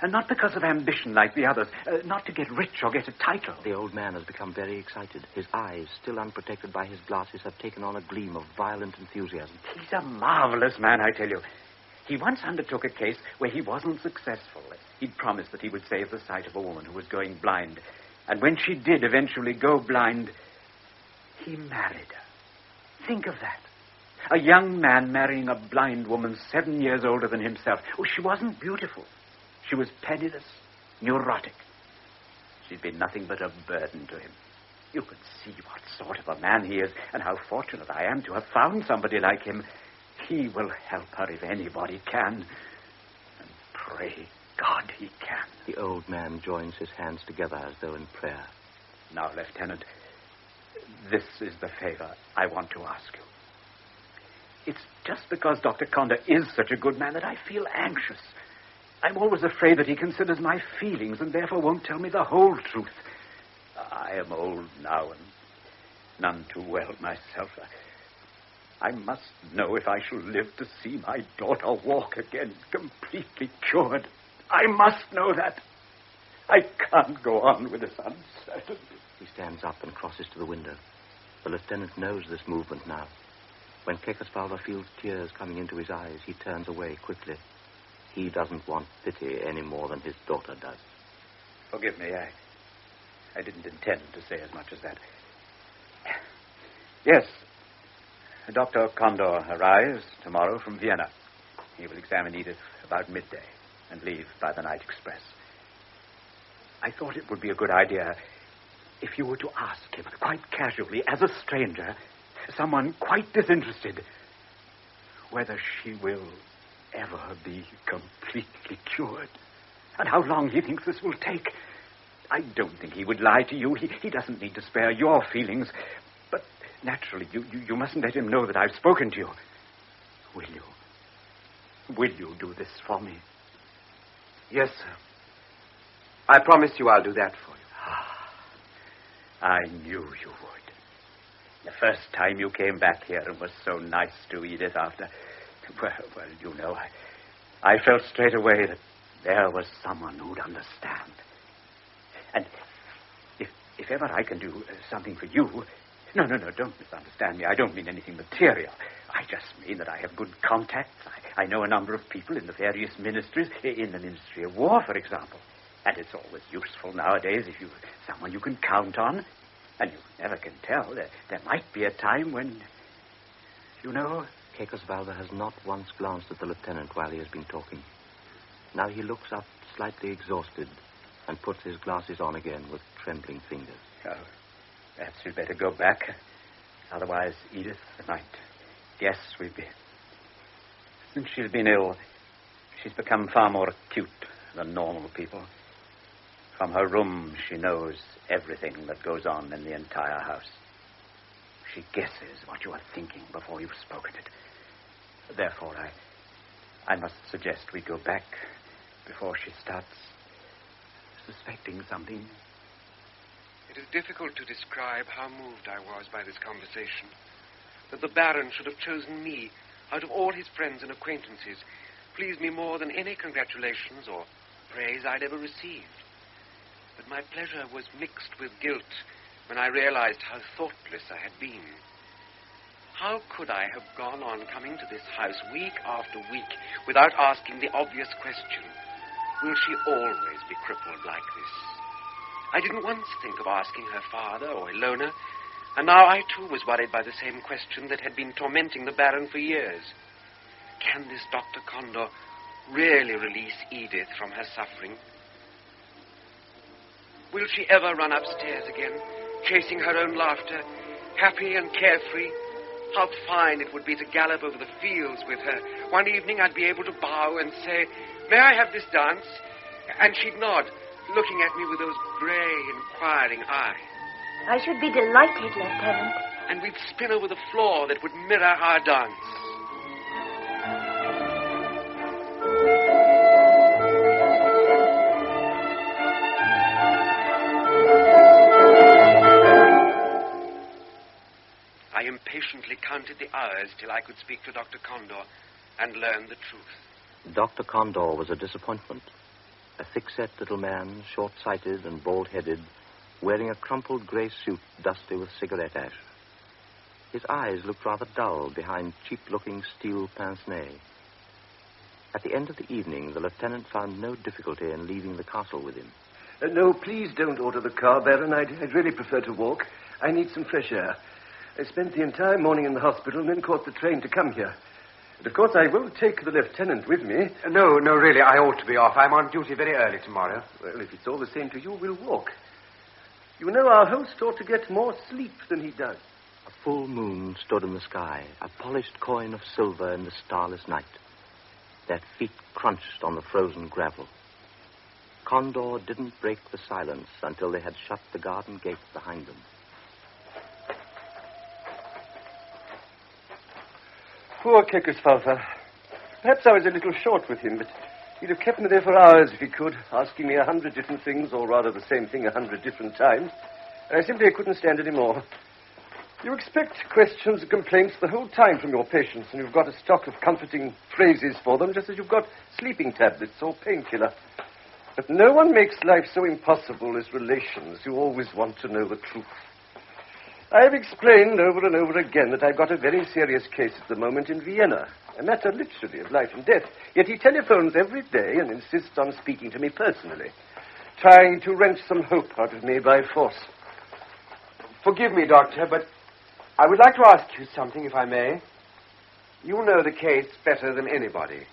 [SPEAKER 5] and not because of ambition like the others, not to get rich or get a title.
[SPEAKER 2] The old man has become very excited. His eyes, still unprotected by his glasses, have taken on a gleam of violent enthusiasm.
[SPEAKER 5] He's a marvelous man, I tell you. He once undertook a case where he wasn't successful. He'd promised that he would save the sight of a woman who was going blind. And when she did eventually go blind, he married her. Think of that. A young man marrying a blind woman 7 years older than himself. Oh, she wasn't beautiful. She was penniless, neurotic. She'd been nothing but a burden to him. You could see what sort of a man he is and how fortunate I am to have found somebody like him. He will help her if anybody can. And pray God he can.
[SPEAKER 2] The old man joins his hands together as though in prayer.
[SPEAKER 5] Now, Lieutenant, this is the favor I want to ask you. It's just because Dr. Condor is such a good man that I feel anxious. I'm always afraid that he considers my feelings and therefore won't tell me the whole truth. I am old now and none too well myself. I must know if I shall live to see my daughter walk again, completely cured. I must know that. I can't go on with this uncertainty.
[SPEAKER 2] He stands up and crosses to the window. The lieutenant knows this movement now. When Kekosvalva feels tears coming into his eyes, he turns away quickly. He doesn't want pity any more than his daughter does.
[SPEAKER 5] Forgive me, I didn't intend to say as much as that. Yes, Dr. Condor arrives tomorrow from Vienna. He will examine Edith about midday and leave by the night express. I thought it would be a good idea if you were to ask him, quite casually, as a stranger, someone quite disinterested, whether she will ever be completely cured, and how long he thinks this will take. I don't think he would lie to you. He doesn't need to spare your feelings, but naturally, you mustn't let him know that I've spoken to you. Will you? Will you do this for me?
[SPEAKER 8] Yes, sir. I promise you I'll do that for you.
[SPEAKER 5] I knew you would. The first time you came back here and was so nice to Edith after... Well, you know, I felt straight away that there was someone who'd understand. And if ever I can do something for you... No, don't misunderstand me. I don't mean anything material. I just mean that I have good contacts. I know a number of people in the various ministries, in the Ministry of War, for example. And it's always useful nowadays if you've someone you can count on. And you never can tell. There might be a time when, you know...
[SPEAKER 2] Kekosvalda has not once glanced at the lieutenant while he has been talking. Now he looks up, slightly exhausted, and puts his glasses on again with trembling fingers.
[SPEAKER 5] Oh, perhaps we'd better go back. Otherwise, Edith might guess we've been... Since she's been ill, she's become far more acute than normal people. From her room, she knows everything that goes on in the entire house. She guesses what you are thinking before you've spoken it. Therefore, I must suggest we go back before she starts suspecting something.
[SPEAKER 4] It is difficult to describe how moved I was by this conversation. That the Baron should have chosen me out of all his friends and acquaintances pleased me more than any congratulations or praise I'd ever received. But my pleasure was mixed with guilt when I realized how thoughtless I had been. How could I have gone on coming to this house week after week without asking the obvious question, will she always be crippled like this? I didn't once think of asking her father or Ilona, and now I too was worried by the same question that had been tormenting the Baron for years. Can this Dr. Condor really release Edith from her suffering? Will she ever run upstairs again, chasing her own laughter, happy and carefree? How fine it would be to gallop over the fields with her. One evening I'd be able to bow and say, "May I have this dance?" And she'd nod, looking at me with those grey, inquiring eyes.
[SPEAKER 7] I should be delighted, Lieutenant.
[SPEAKER 4] And we'd spin over the floor that would mirror our dance. I impatiently counted the hours till I could speak to Dr. Condor and learn the truth.
[SPEAKER 2] Dr. Condor was a disappointment. A thick-set little man, short-sighted and bald-headed, wearing a crumpled grey suit dusty with cigarette ash. His eyes looked rather dull behind cheap-looking steel pince-nez. At the end of the evening, the lieutenant found no difficulty in leaving the castle with him.
[SPEAKER 10] No, please don't order the car, Baron. I'd really prefer to walk. I need some fresh air. I spent the entire morning in the hospital and then caught the train to come here. And of course, I will take the lieutenant with me.
[SPEAKER 8] No, really, I ought to be off. I'm on duty very early tomorrow.
[SPEAKER 10] Well, if it's all the same to you, we'll walk. You know, our host ought to get more sleep than he does.
[SPEAKER 2] A full moon stood in the sky, a polished coin of silver in the starless night. Their feet crunched on the frozen gravel. Condor didn't break the silence until they had shut the garden gate behind them.
[SPEAKER 10] Poor Kekosvalda. Perhaps I was a little short with him, but he'd have kept me there for hours if he could, asking me 100 different things, or rather the same thing 100 different times. I simply couldn't stand any more. You expect questions and complaints the whole time from your patients, and you've got a stock of comforting phrases for them, just as you've got sleeping tablets or painkiller. But no one makes life so impossible as relations who always want to know the truth. I have explained over and over again that I've got a very serious case at the moment in Vienna, a matter literally of life and death. Yet he telephones every day and insists on speaking to me personally, trying to wrench some hope out of me by force.
[SPEAKER 8] Forgive me, Doctor, but I would like to ask you something, if I may. You know the case better than anybody.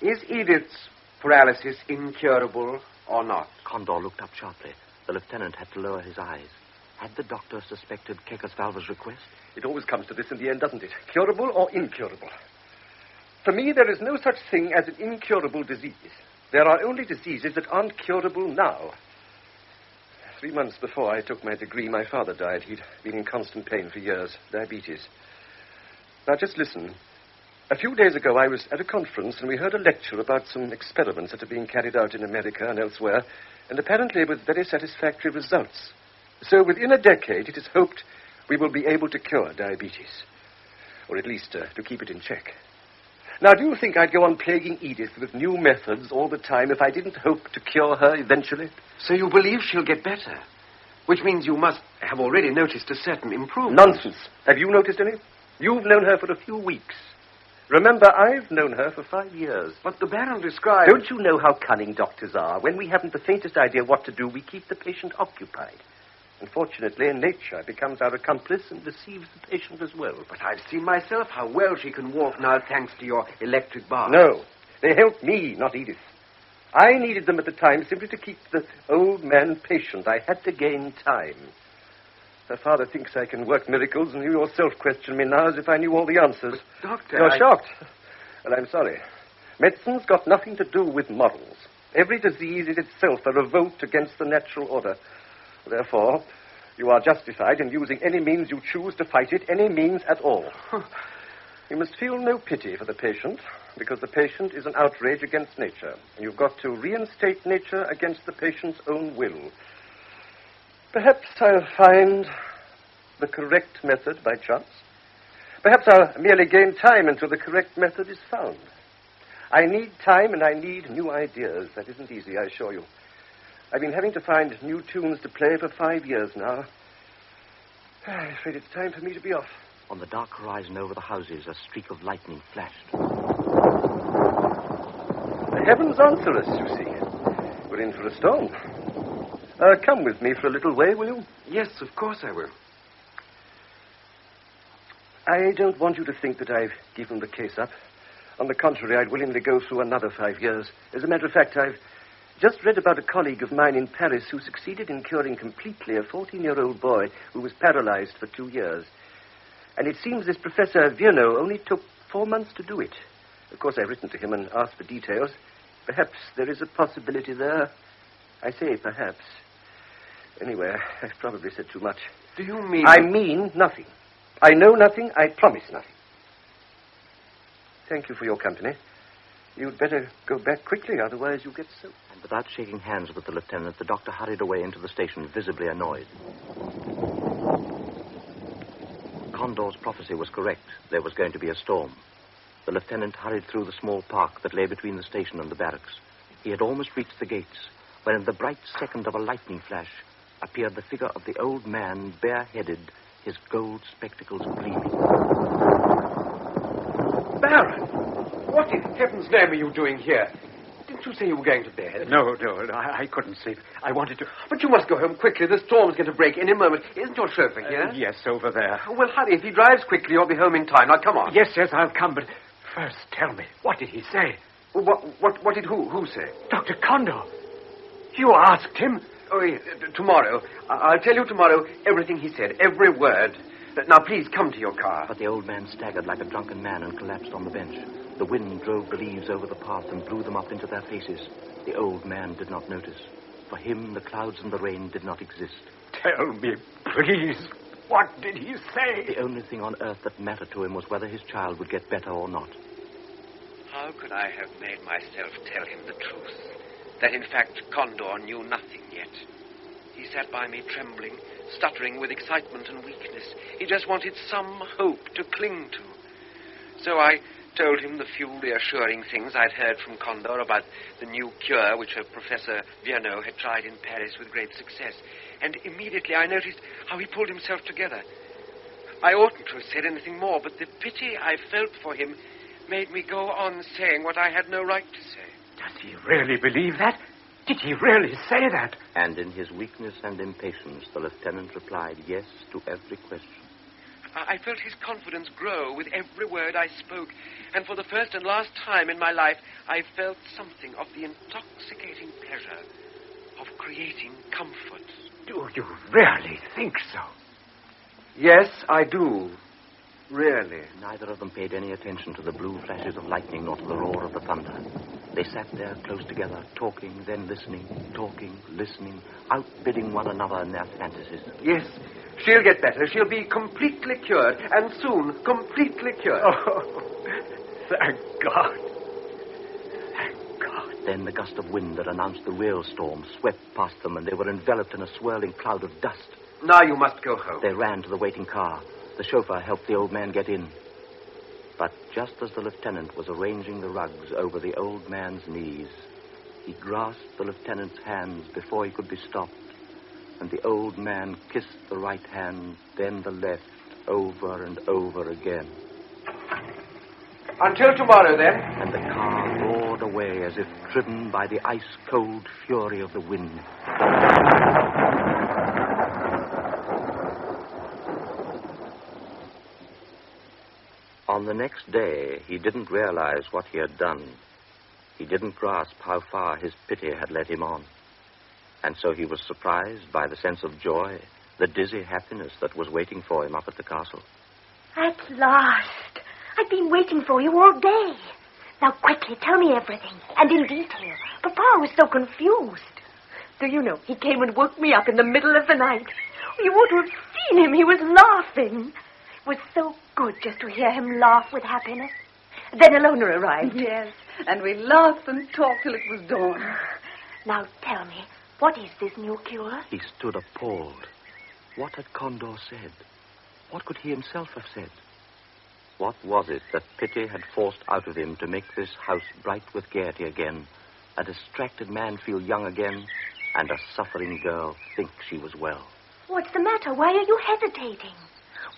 [SPEAKER 8] Is Edith's paralysis incurable or not?
[SPEAKER 2] Condor looked up sharply. The lieutenant had to lower his eyes. Had the doctor suspected Kekosvalda's request?
[SPEAKER 10] It always comes to this in the end, doesn't it? Curable or incurable? For me, there is no such thing as an incurable disease. There are only diseases that aren't curable now. 3 months before I took my degree, my father died. He'd been in constant pain for years, diabetes. Now, just listen. A few days ago, I was at a conference, and we heard a lecture about some experiments that are being carried out in America and elsewhere, and apparently with very satisfactory results. So within a decade, it is hoped we will be able to cure diabetes, or at least to keep it in check. Now, do you think I'd go on plaguing Edith with new methods all the time if I didn't hope to cure her eventually?
[SPEAKER 8] So you believe she'll get better? Which means you must have already noticed a certain improvement.
[SPEAKER 10] Nonsense. Have you noticed any? You've known her for a few weeks. Remember, I've known her for 5 years.
[SPEAKER 8] But the Baron described...
[SPEAKER 10] Don't you know how cunning doctors are? When we haven't the faintest idea what to do, we keep the patient occupied. Unfortunately, nature becomes our accomplice and deceives the patient as well.
[SPEAKER 8] But I've seen myself how well she can walk now, thanks to your electric bars.
[SPEAKER 10] No, they helped me, not Edith. I needed them at the time simply to keep the old man patient. I had to gain time. Her father thinks I can work miracles, and you yourself question me now as if I knew all the answers.
[SPEAKER 8] But, Doctor,
[SPEAKER 10] You're shocked. Well, I'm sorry. Medicine's got nothing to do with models. Every disease is itself a revolt against the natural order. Therefore, you are justified in using any means you choose to fight it, any means at all. You must feel no pity for the patient, because the patient is an outrage against nature. And you've got to reinstate nature against the patient's own will. Perhaps I'll find the correct method by chance. Perhaps I'll merely gain time until the correct method is found. I need time and I need new ideas. That isn't easy, I assure you. I've been having to find new tunes to play for 5 years now. I'm afraid it's time for me to be off.
[SPEAKER 2] On the dark horizon over the houses, a streak of lightning flashed.
[SPEAKER 10] The heavens answer us, you see. We're in for a storm. Come with me for a little way, will you?
[SPEAKER 8] Yes, of course I will.
[SPEAKER 10] I don't want you to think that I've given the case up. On the contrary, I'd willingly go through another 5 years. As a matter of fact, I've just read about a colleague of mine in Paris who succeeded in curing completely a 14-year-old boy who was paralyzed for 2 years. And it seems this Professor Virno only took 4 months to do it. Of course, I've written to him and asked for details. Perhaps there is a possibility there. I say perhaps. Anyway, I've probably said too much.
[SPEAKER 8] Do you mean...
[SPEAKER 10] I mean nothing. I know nothing. I promise nothing. Thank you for your company. You'd better go back quickly, otherwise you'll get soaked.
[SPEAKER 2] And without shaking hands with the lieutenant, the doctor hurried away into the station, visibly annoyed. Condor's prophecy was correct. There was going to be a storm. The lieutenant hurried through the small park that lay between the station and the barracks. He had almost reached the gates, when in the bright second of a lightning flash appeared the figure of the old man, bareheaded, his gold spectacles gleaming.
[SPEAKER 8] Baron! What in heaven's name are you doing here? Didn't you say you were going to bed?
[SPEAKER 5] No, I couldn't sleep. I wanted to...
[SPEAKER 8] But you must go home quickly. The storm's going to break any moment. Isn't your chauffeur here?
[SPEAKER 5] Yes, over there.
[SPEAKER 8] Well, hurry. If he drives quickly, you'll be home in time. Now, come on.
[SPEAKER 5] Yes, I'll come, but first tell me, what did he say?
[SPEAKER 8] Well, what did who say?
[SPEAKER 5] Dr. Condor. You asked him?
[SPEAKER 8] Oh, yes, tomorrow. I'll tell you tomorrow everything he said, every word. Now, please, come to your car.
[SPEAKER 2] But the old man staggered like a drunken man and collapsed on the bench. The wind drove the leaves over the path and blew them up into their faces. The old man did not notice. For him, the clouds and the rain did not exist.
[SPEAKER 5] Tell me, please, what did he say?
[SPEAKER 2] The only thing on earth that mattered to him was whether his child would get better or not.
[SPEAKER 4] How could I have made myself tell him the truth? That, in fact, Condor knew nothing yet. He sat by me trembling, stuttering with excitement and weakness. He just wanted some hope to cling to. So I told him the few reassuring things I'd heard from Condor about the new cure which Professor Virno had tried in Paris with great success. And immediately I noticed how he pulled himself together. I oughtn't to have said anything more, but the pity I felt for him made me go on saying what I had no right to say.
[SPEAKER 5] Does he really believe that? Did he really say that?
[SPEAKER 2] And in his weakness and impatience, the lieutenant replied yes to every question.
[SPEAKER 4] I felt his confidence grow with every word I spoke, and for the first and last time in my life, I felt something of the intoxicating pleasure of creating comfort.
[SPEAKER 5] Do you really think so?
[SPEAKER 8] Yes, I do. Really.
[SPEAKER 2] Neither of them paid any attention to the blue flashes of lightning nor to the roar of the thunder. They sat there close together, talking, then listening, talking, listening, outbidding one another in their fantasies.
[SPEAKER 8] Yes, she'll get better. She'll be completely cured, and soon completely cured.
[SPEAKER 5] Oh, thank God. Thank God.
[SPEAKER 2] Then the gust of wind that announced the real storm swept past them, and they were enveloped in a swirling cloud of dust.
[SPEAKER 8] Now you must go home.
[SPEAKER 2] They ran to the waiting car. The chauffeur helped the old man get in. But just as the lieutenant was arranging the rugs over the old man's knees, he grasped the lieutenant's hands before he could be stopped, and the old man kissed the right hand, then the left, over and over again.
[SPEAKER 8] Until tomorrow, then.
[SPEAKER 2] And the car roared away as if driven by the ice-cold fury of the wind. the next day, he didn't realize what he had done. He didn't grasp how far his pity had led him on. And so he was surprised by the sense of joy, the dizzy happiness that was waiting for him up at the castle.
[SPEAKER 7] At last. I've been waiting for you all day. Now, quickly, tell me everything, and in detail. Papa was so confused. Do you know, he came and woke me up in the middle of the night. You ought to have seen him. He was laughing. It was so good just to hear him laugh with happiness. Then Eleanor arrived.
[SPEAKER 6] Yes, and we laughed and talked till it was dawn.
[SPEAKER 7] Now, tell me, what is this new cure?
[SPEAKER 2] He stood appalled. What had Condor said? What could he himself have said? What was it that pity had forced out of him to make this house bright with gaiety again, a distracted man feel young again, and a suffering girl think she was well?
[SPEAKER 7] What's the matter? Why are you hesitating?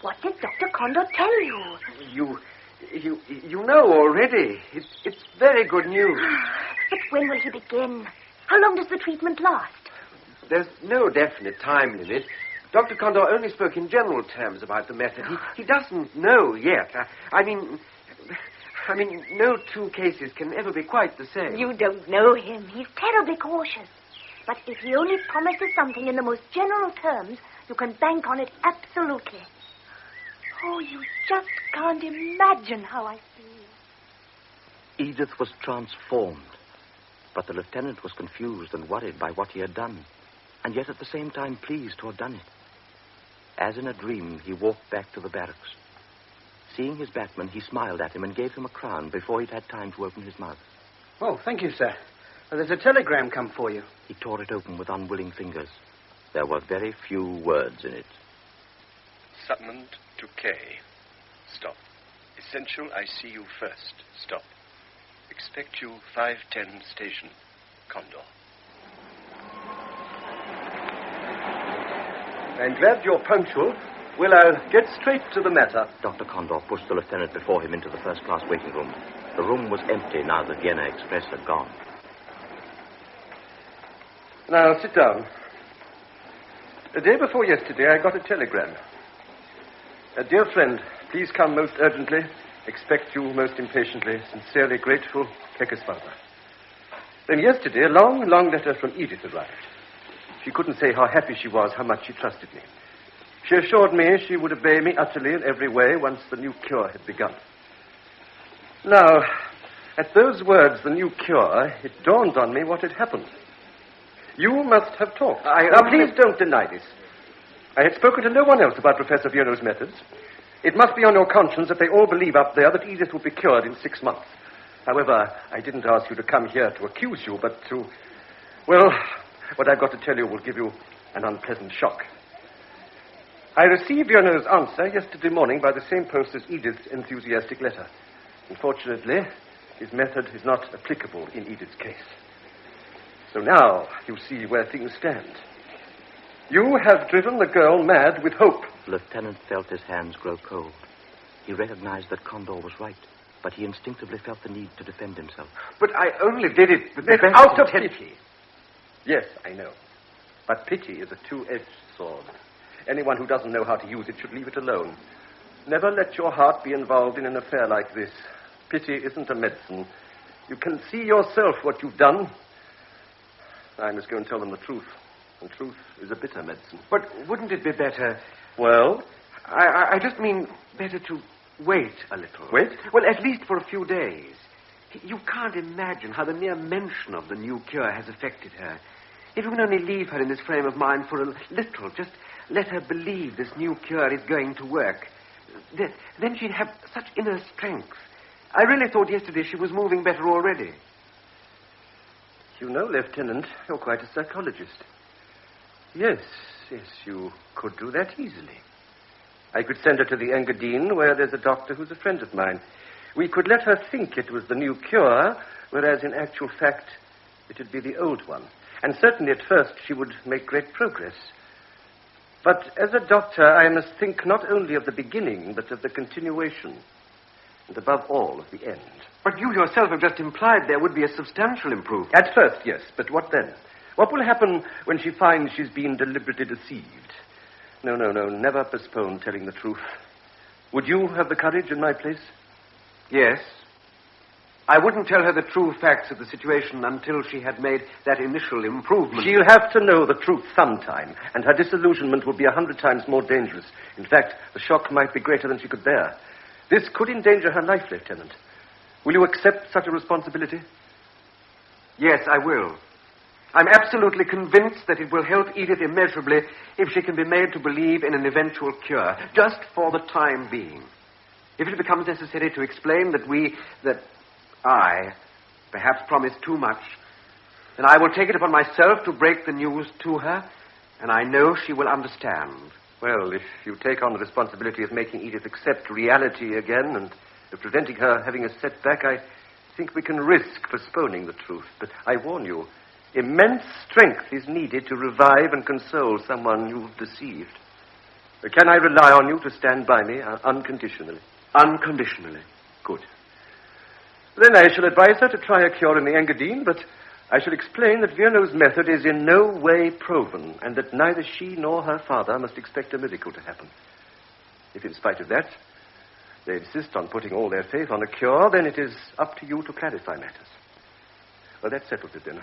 [SPEAKER 7] What did Dr. Condor tell you?
[SPEAKER 8] You know already. It's very good news.
[SPEAKER 7] But when will he begin? How long does the treatment last?
[SPEAKER 8] There's no definite time limit. Dr. Condor only spoke in general terms about the method. He doesn't know yet. I mean, no two cases can ever be quite the same.
[SPEAKER 7] You don't know him. He's terribly cautious. But if he only promises something in the most general terms, you can bank on it absolutely. Oh, you just can't imagine how I feel.
[SPEAKER 2] Edith was transformed, but the lieutenant was confused and worried by what he had done, and yet at the same time pleased to have done it. As in a dream, he walked back to the barracks. Seeing his batman, he smiled at him and gave him a crown before he'd had time to open his mouth.
[SPEAKER 3] Oh, thank you, sir. There's a telegram come for you.
[SPEAKER 2] He tore it open with unwilling fingers. There were very few words in it.
[SPEAKER 11] Summoned to K. Stop. Essential, I see you first. Stop. Expect you 5:10 station. Condor.
[SPEAKER 10] I'm glad you're punctual. Well, I'll get straight to the matter.
[SPEAKER 2] Dr. Condor pushed the lieutenant before him into the first-class waiting room. The room was empty now that Vienna Express had gone.
[SPEAKER 10] Now, sit down. The day before yesterday, I got a telegram. Dear friend, please come most urgently. Expect you most impatiently. Sincerely grateful, Kekesfather. Then yesterday, a long, long letter from Edith arrived. She couldn't say how happy she was, how much she trusted me. She assured me she would obey me utterly in every way once the new cure had begun. Now, at those words, the new cure, it dawned on me what had happened. You must have talked. Now, please don't deny this. I had spoken to no one else about Professor Bureau's methods. It must be on your conscience that they all believe up there that Edith will be cured in 6 months. However, I didn't ask you to come here to accuse you, but to... Well, what I've got to tell you will give you an unpleasant shock. I received Bureau's answer yesterday morning by the same post as Edith's enthusiastic letter. Unfortunately, his method is not applicable in Edith's case. So now you see where things stand. You have driven the girl mad with hope.
[SPEAKER 2] The lieutenant felt his hands grow cold. He recognized that Condor was right, but he instinctively felt the need to defend himself.
[SPEAKER 8] But I only did it with the best
[SPEAKER 10] out of
[SPEAKER 8] intent.
[SPEAKER 10] pity. Yes, I know. But pity is a two-edged sword. Anyone who doesn't know how to use it should leave it alone. Never let your heart be involved in an affair like this. Pity isn't a medicine. You can see yourself what you've done. I must go and tell them the truth. And truth is a bitter medicine.
[SPEAKER 8] But wouldn't it be better...
[SPEAKER 10] Well?
[SPEAKER 8] I just mean better to wait a little.
[SPEAKER 10] Wait?
[SPEAKER 8] Well, at least for a few days. You can't imagine how the mere mention of the new cure has affected her. If you can only leave her in this frame of mind for a little, just let her believe this new cure is going to work. Then she'd have such inner strength. I really thought yesterday she was moving better already.
[SPEAKER 10] You know, Lieutenant, you're quite a psychologist. Yes, you could do that easily. I could send her to the Engadine, where there's a doctor who's a friend of mine. We could let her think it was the new cure, whereas in actual fact it would be the old one. And certainly at first she would make great progress. But as a doctor, I must think not only of the beginning, but of the continuation. And above all, of the end.
[SPEAKER 8] But you yourself have just implied there would be a substantial improvement.
[SPEAKER 10] At first, yes. But what then? What will happen when she finds she's been deliberately deceived? No. Never postpone telling the truth. Would you have the courage in my place?
[SPEAKER 8] Yes. I wouldn't tell her the true facts of the situation until she had made that initial improvement.
[SPEAKER 10] She'll have to know the truth sometime, and her disillusionment will be 100 times more dangerous. In fact, the shock might be greater than she could bear. This could endanger her life, Lieutenant. Will you accept such a responsibility?
[SPEAKER 8] Yes, I will. I'm absolutely convinced that it will help Edith immeasurably if she can be made to believe in an eventual cure, just for the time being. If it becomes necessary to explain that I perhaps promised too much, then I will take it upon myself to break the news to her, and I know she will understand.
[SPEAKER 10] Well, if you take on the responsibility of making Edith accept reality again and of preventing her having a setback, I think we can risk postponing the truth. But I warn you, immense strength is needed to revive and console someone you've deceived. Can I rely on you to stand by me unconditionally?
[SPEAKER 8] Unconditionally.
[SPEAKER 10] Good. Then I shall advise her to try a cure in the Engadine, but I shall explain that Virnow's method is in no way proven, and that neither she nor her father must expect a miracle to happen. If in spite of that, they insist on putting all their faith on a cure, then it is up to you to clarify matters. Well, that settles it, then.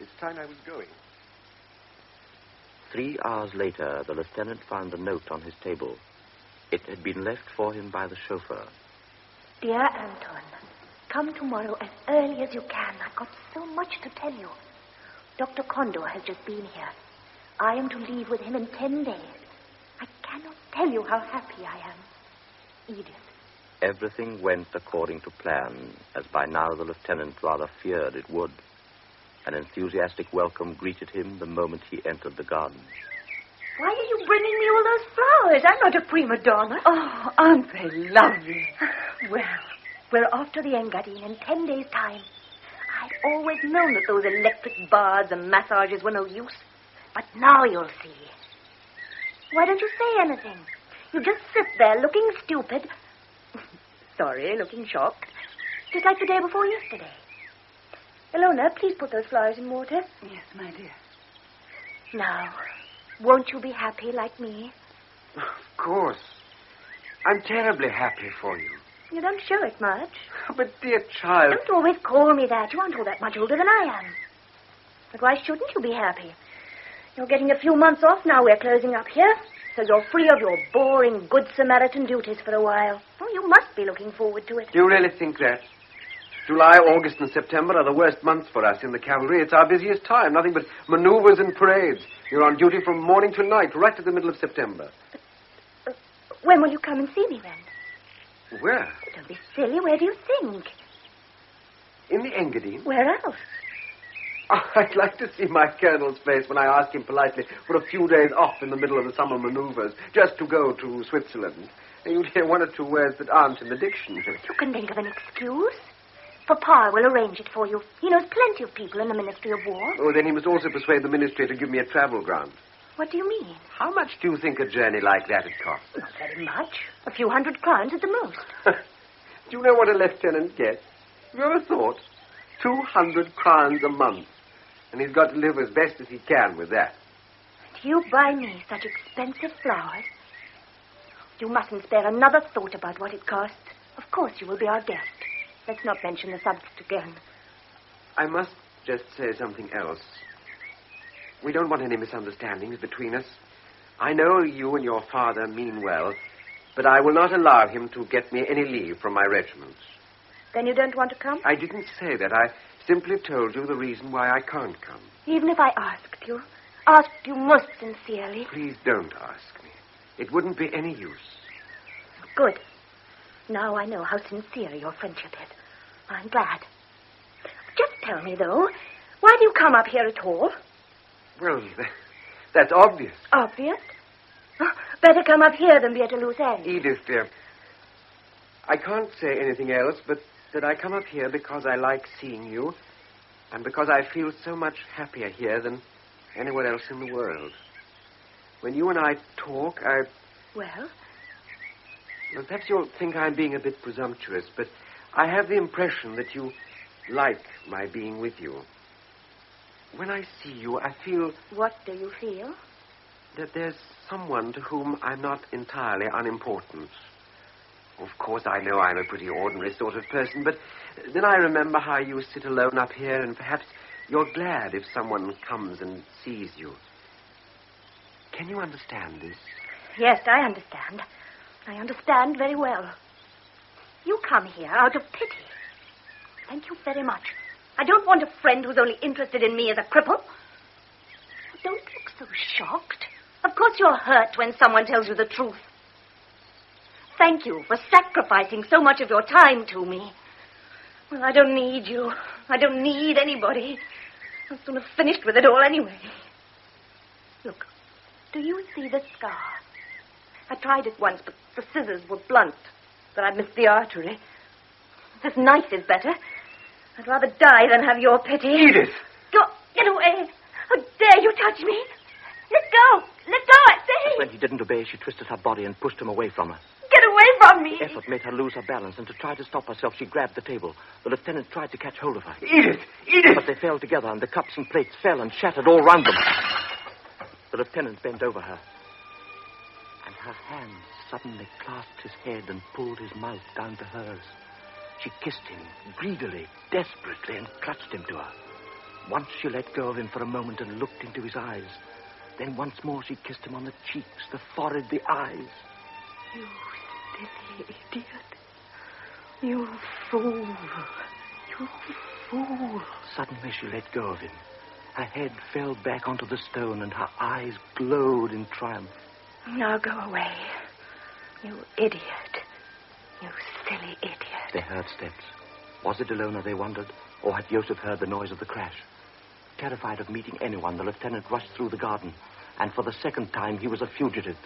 [SPEAKER 10] It's time I was going.
[SPEAKER 2] 3 hours later, the lieutenant found a note on his table. It had been left for him by the chauffeur.
[SPEAKER 7] Dear Anton, come tomorrow as early as you can. I've got so much to tell you. Dr. Condor has just been here. I am to leave with him in 10 days. I cannot tell you how happy I am. Edith.
[SPEAKER 2] Everything went according to plan, as by now the lieutenant rather feared it would. An enthusiastic welcome greeted him the moment he entered the garden.
[SPEAKER 7] Why are you bringing me all those flowers? I'm not a prima donna.
[SPEAKER 6] Oh, aren't they lovely?
[SPEAKER 7] Well, we're off to the Engadine in 10 days' time. I'd always known that those electric baths and massages were no use. But now you'll see. Why don't you say anything? You just sit there looking stupid. Sorry, looking shocked. Just like the day before yesterday. Ilona, please put those flowers in water.
[SPEAKER 6] Yes, my dear.
[SPEAKER 7] Now, won't you be happy like me?
[SPEAKER 8] Of course. I'm terribly happy for you.
[SPEAKER 7] You don't show it much.
[SPEAKER 8] But, dear child...
[SPEAKER 7] Don't always call me that. You aren't all that much older than I am. But why shouldn't you be happy? You're getting a few months off now we're closing up here, so you're free of your boring Good Samaritan duties for a while. Oh, you must be looking forward to it.
[SPEAKER 8] Do you really think that? July, August, and September are the worst months for us in the cavalry. It's our busiest time. Nothing but maneuvers and parades. You're on duty from morning to night, right to the middle of September.
[SPEAKER 7] When will you come and see me, then?
[SPEAKER 8] Where?
[SPEAKER 7] Don't be silly. Where do you think?
[SPEAKER 8] In the Engadine.
[SPEAKER 7] Where else?
[SPEAKER 8] I'd like to see my colonel's face when I ask him politely for a few days off in the middle of the summer maneuvers, just to go to Switzerland. And you'd hear 1 or 2 words that aren't in the dictionary.
[SPEAKER 7] You can think of an excuse. Papa will arrange it for you. He knows plenty of people in the Ministry of War.
[SPEAKER 8] Oh, then he must also persuade the ministry to give me a travel grant.
[SPEAKER 7] What do you mean?
[SPEAKER 8] How much do you think a journey like that would cost?
[SPEAKER 7] Not very much. A few 100 crowns at the most.
[SPEAKER 8] Do you know what a lieutenant gets? Have you ever thought? 200 crowns a month. And he's got to live as best as he can with that.
[SPEAKER 7] Do you buy me such expensive flowers? You mustn't spare another thought about what it costs. Of course you will be our guest. Let's not mention the subject again.
[SPEAKER 8] I must just say something else. We don't want any misunderstandings between us. I know you and your father mean well, but I will not allow him to get me any leave from my regiment.
[SPEAKER 7] Then you don't want to come?
[SPEAKER 8] I didn't say that. I simply told you the reason why I can't come.
[SPEAKER 7] Even if I asked you most sincerely.
[SPEAKER 8] Please don't ask me. It wouldn't be any use.
[SPEAKER 7] Good. Now I know how sincere your friendship is. I'm glad. Just tell me, though, why do you come up here at all?
[SPEAKER 8] Well, that's obvious.
[SPEAKER 7] Obvious? Oh, better come up here than be at a loose end.
[SPEAKER 8] Edith, dear, I can't say anything else but that I come up here because I like seeing you and because I feel so much happier here than anywhere else in the world. When you and I talk,
[SPEAKER 7] Well,
[SPEAKER 8] perhaps you'll think I'm being a bit presumptuous, but I have the impression that you like my being with you. When I see you, I feel...
[SPEAKER 7] What do you feel?
[SPEAKER 8] That there's someone to whom I'm not entirely unimportant. Of course, I know I'm a pretty ordinary sort of person, but then I remember how you sit alone up here, and perhaps you're glad if someone comes and sees you. Can you understand this?
[SPEAKER 7] Yes, I understand. I understand very well. You come here out of pity. Thank you very much. I don't want a friend who's only interested in me as a cripple. Don't look so shocked. Of course you're hurt when someone tells you the truth. Thank you for sacrificing so much of your time to me. Well, I don't need you. I don't need anybody. I'll soon have finished with it all anyway. Look, do you see this scar? I tried it once, but the scissors were blunt. But I missed the artery. This knife is better. I'd rather die than have your pity.
[SPEAKER 8] Edith!
[SPEAKER 7] Get away. How dare you touch me? Let go. Let go, I say.
[SPEAKER 2] When he didn't obey, she twisted her body and pushed him away from her.
[SPEAKER 7] Get away from me.
[SPEAKER 2] The effort made her lose her balance, and to try to stop herself, she grabbed the table. The lieutenant tried to catch hold of her.
[SPEAKER 8] Edith! Edith!
[SPEAKER 2] But they fell together, and the cups and plates fell and shattered all round them. The lieutenant bent over her, and her hands suddenly clasped his head and pulled his mouth down to hers. She kissed him, greedily, desperately, and clutched him to her. Once she let go of him for a moment and looked into his eyes. Then once more she kissed him on the cheeks, the forehead, the eyes.
[SPEAKER 7] You silly idiot. You fool. You fool.
[SPEAKER 2] Suddenly she let go of him. Her head fell back onto the stone, and her eyes glowed in triumph.
[SPEAKER 7] Now go away. You idiot. You silly idiot.
[SPEAKER 2] They heard steps. Was it Ilona, they wondered, or had Joseph heard the noise of the crash? Terrified of meeting anyone, the lieutenant rushed through the garden, and for the second time he was a fugitive,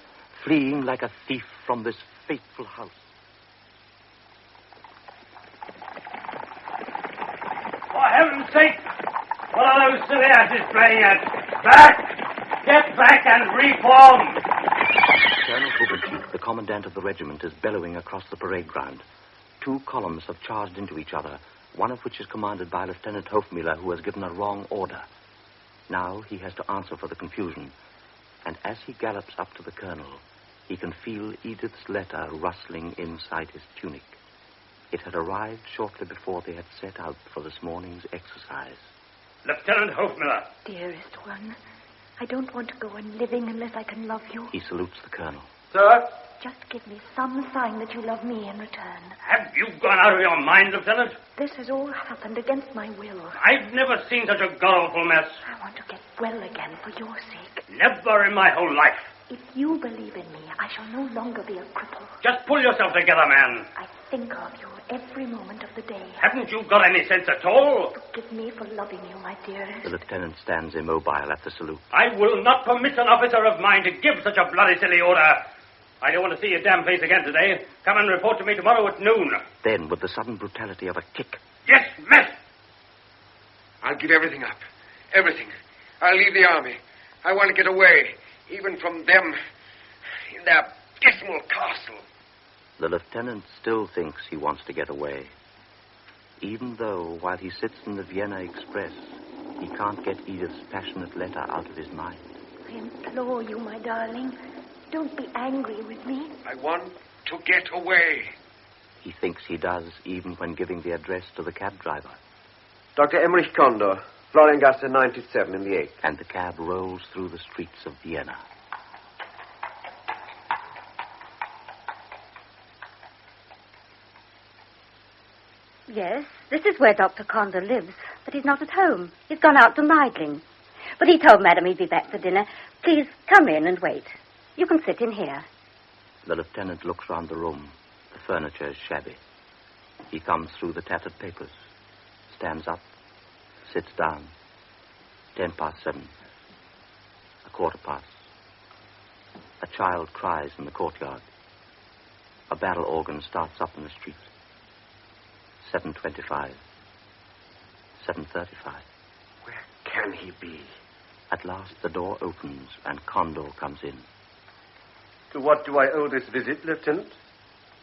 [SPEAKER 2] fleeing like a thief from this fateful house.
[SPEAKER 5] For heaven's sake, what are those silly asses playing at? Back! Get back and reform!
[SPEAKER 2] Colonel Bubachik, the commandant of the regiment, is bellowing across the parade ground. 2 columns have charged into each other, one of which is commanded by Lieutenant Hofmüller, who has given a wrong order. Now he has to answer for the confusion, and as he gallops up to the colonel, he can feel Edith's letter rustling inside his tunic. It had arrived shortly before they had set out for this morning's exercise.
[SPEAKER 5] Lieutenant Hofmüller.
[SPEAKER 7] Dearest one, I don't want to go on living unless I can love you.
[SPEAKER 2] He salutes the colonel.
[SPEAKER 5] Sir?
[SPEAKER 7] Just give me some sign that you love me in return.
[SPEAKER 5] Have you gone out of your mind, Lieutenant?
[SPEAKER 7] This has all happened against my will.
[SPEAKER 5] I've never seen such a god-awful mess.
[SPEAKER 7] I want to get well again for your sake.
[SPEAKER 5] Never in my whole life.
[SPEAKER 7] If you believe in me, I shall no longer be a cripple.
[SPEAKER 5] Just pull yourself together, man.
[SPEAKER 7] I think of you every moment of the day.
[SPEAKER 5] Haven't you got any sense at all?
[SPEAKER 7] Forgive me for loving you, my dearest.
[SPEAKER 2] The lieutenant stands immobile at the salute.
[SPEAKER 5] I will not permit an officer of mine to give such a bloody silly order. I don't want to see your damn face again today. Come and report to me tomorrow at noon.
[SPEAKER 2] Then, with the sudden brutality of a kick...
[SPEAKER 5] Yes, mess!
[SPEAKER 8] I'll give everything up. Everything. I'll leave the army. I want to get away, even from them, in their dismal castle.
[SPEAKER 2] The lieutenant still thinks he wants to get away, even though, while he sits in the Vienna Express, he can't get Edith's passionate letter out of his mind.
[SPEAKER 7] I implore you, my darling, don't be angry with me.
[SPEAKER 8] I want to get away.
[SPEAKER 2] He thinks he does, even when giving the address to the cab driver.
[SPEAKER 8] Dr. Emmerich Kondor, Floriangasse 97 in the 8th.
[SPEAKER 2] And the cab rolls through the streets of Vienna.
[SPEAKER 12] Yes, this is where Dr. Condor lives, but he's not at home. He's gone out to Meidling. But he told Madam he'd be back for dinner. Please come in and wait. You can sit in here.
[SPEAKER 2] The lieutenant looks round the room. The furniture is shabby. He thumbs through the tattered papers, stands up, sits down. 7:10. 7:15. A child cries in the courtyard. A barrel organ starts up in the street. 7:25. 7:35.
[SPEAKER 8] Where can he be?
[SPEAKER 2] At last the door opens and Condor comes in.
[SPEAKER 10] To what do I owe this visit, Lieutenant?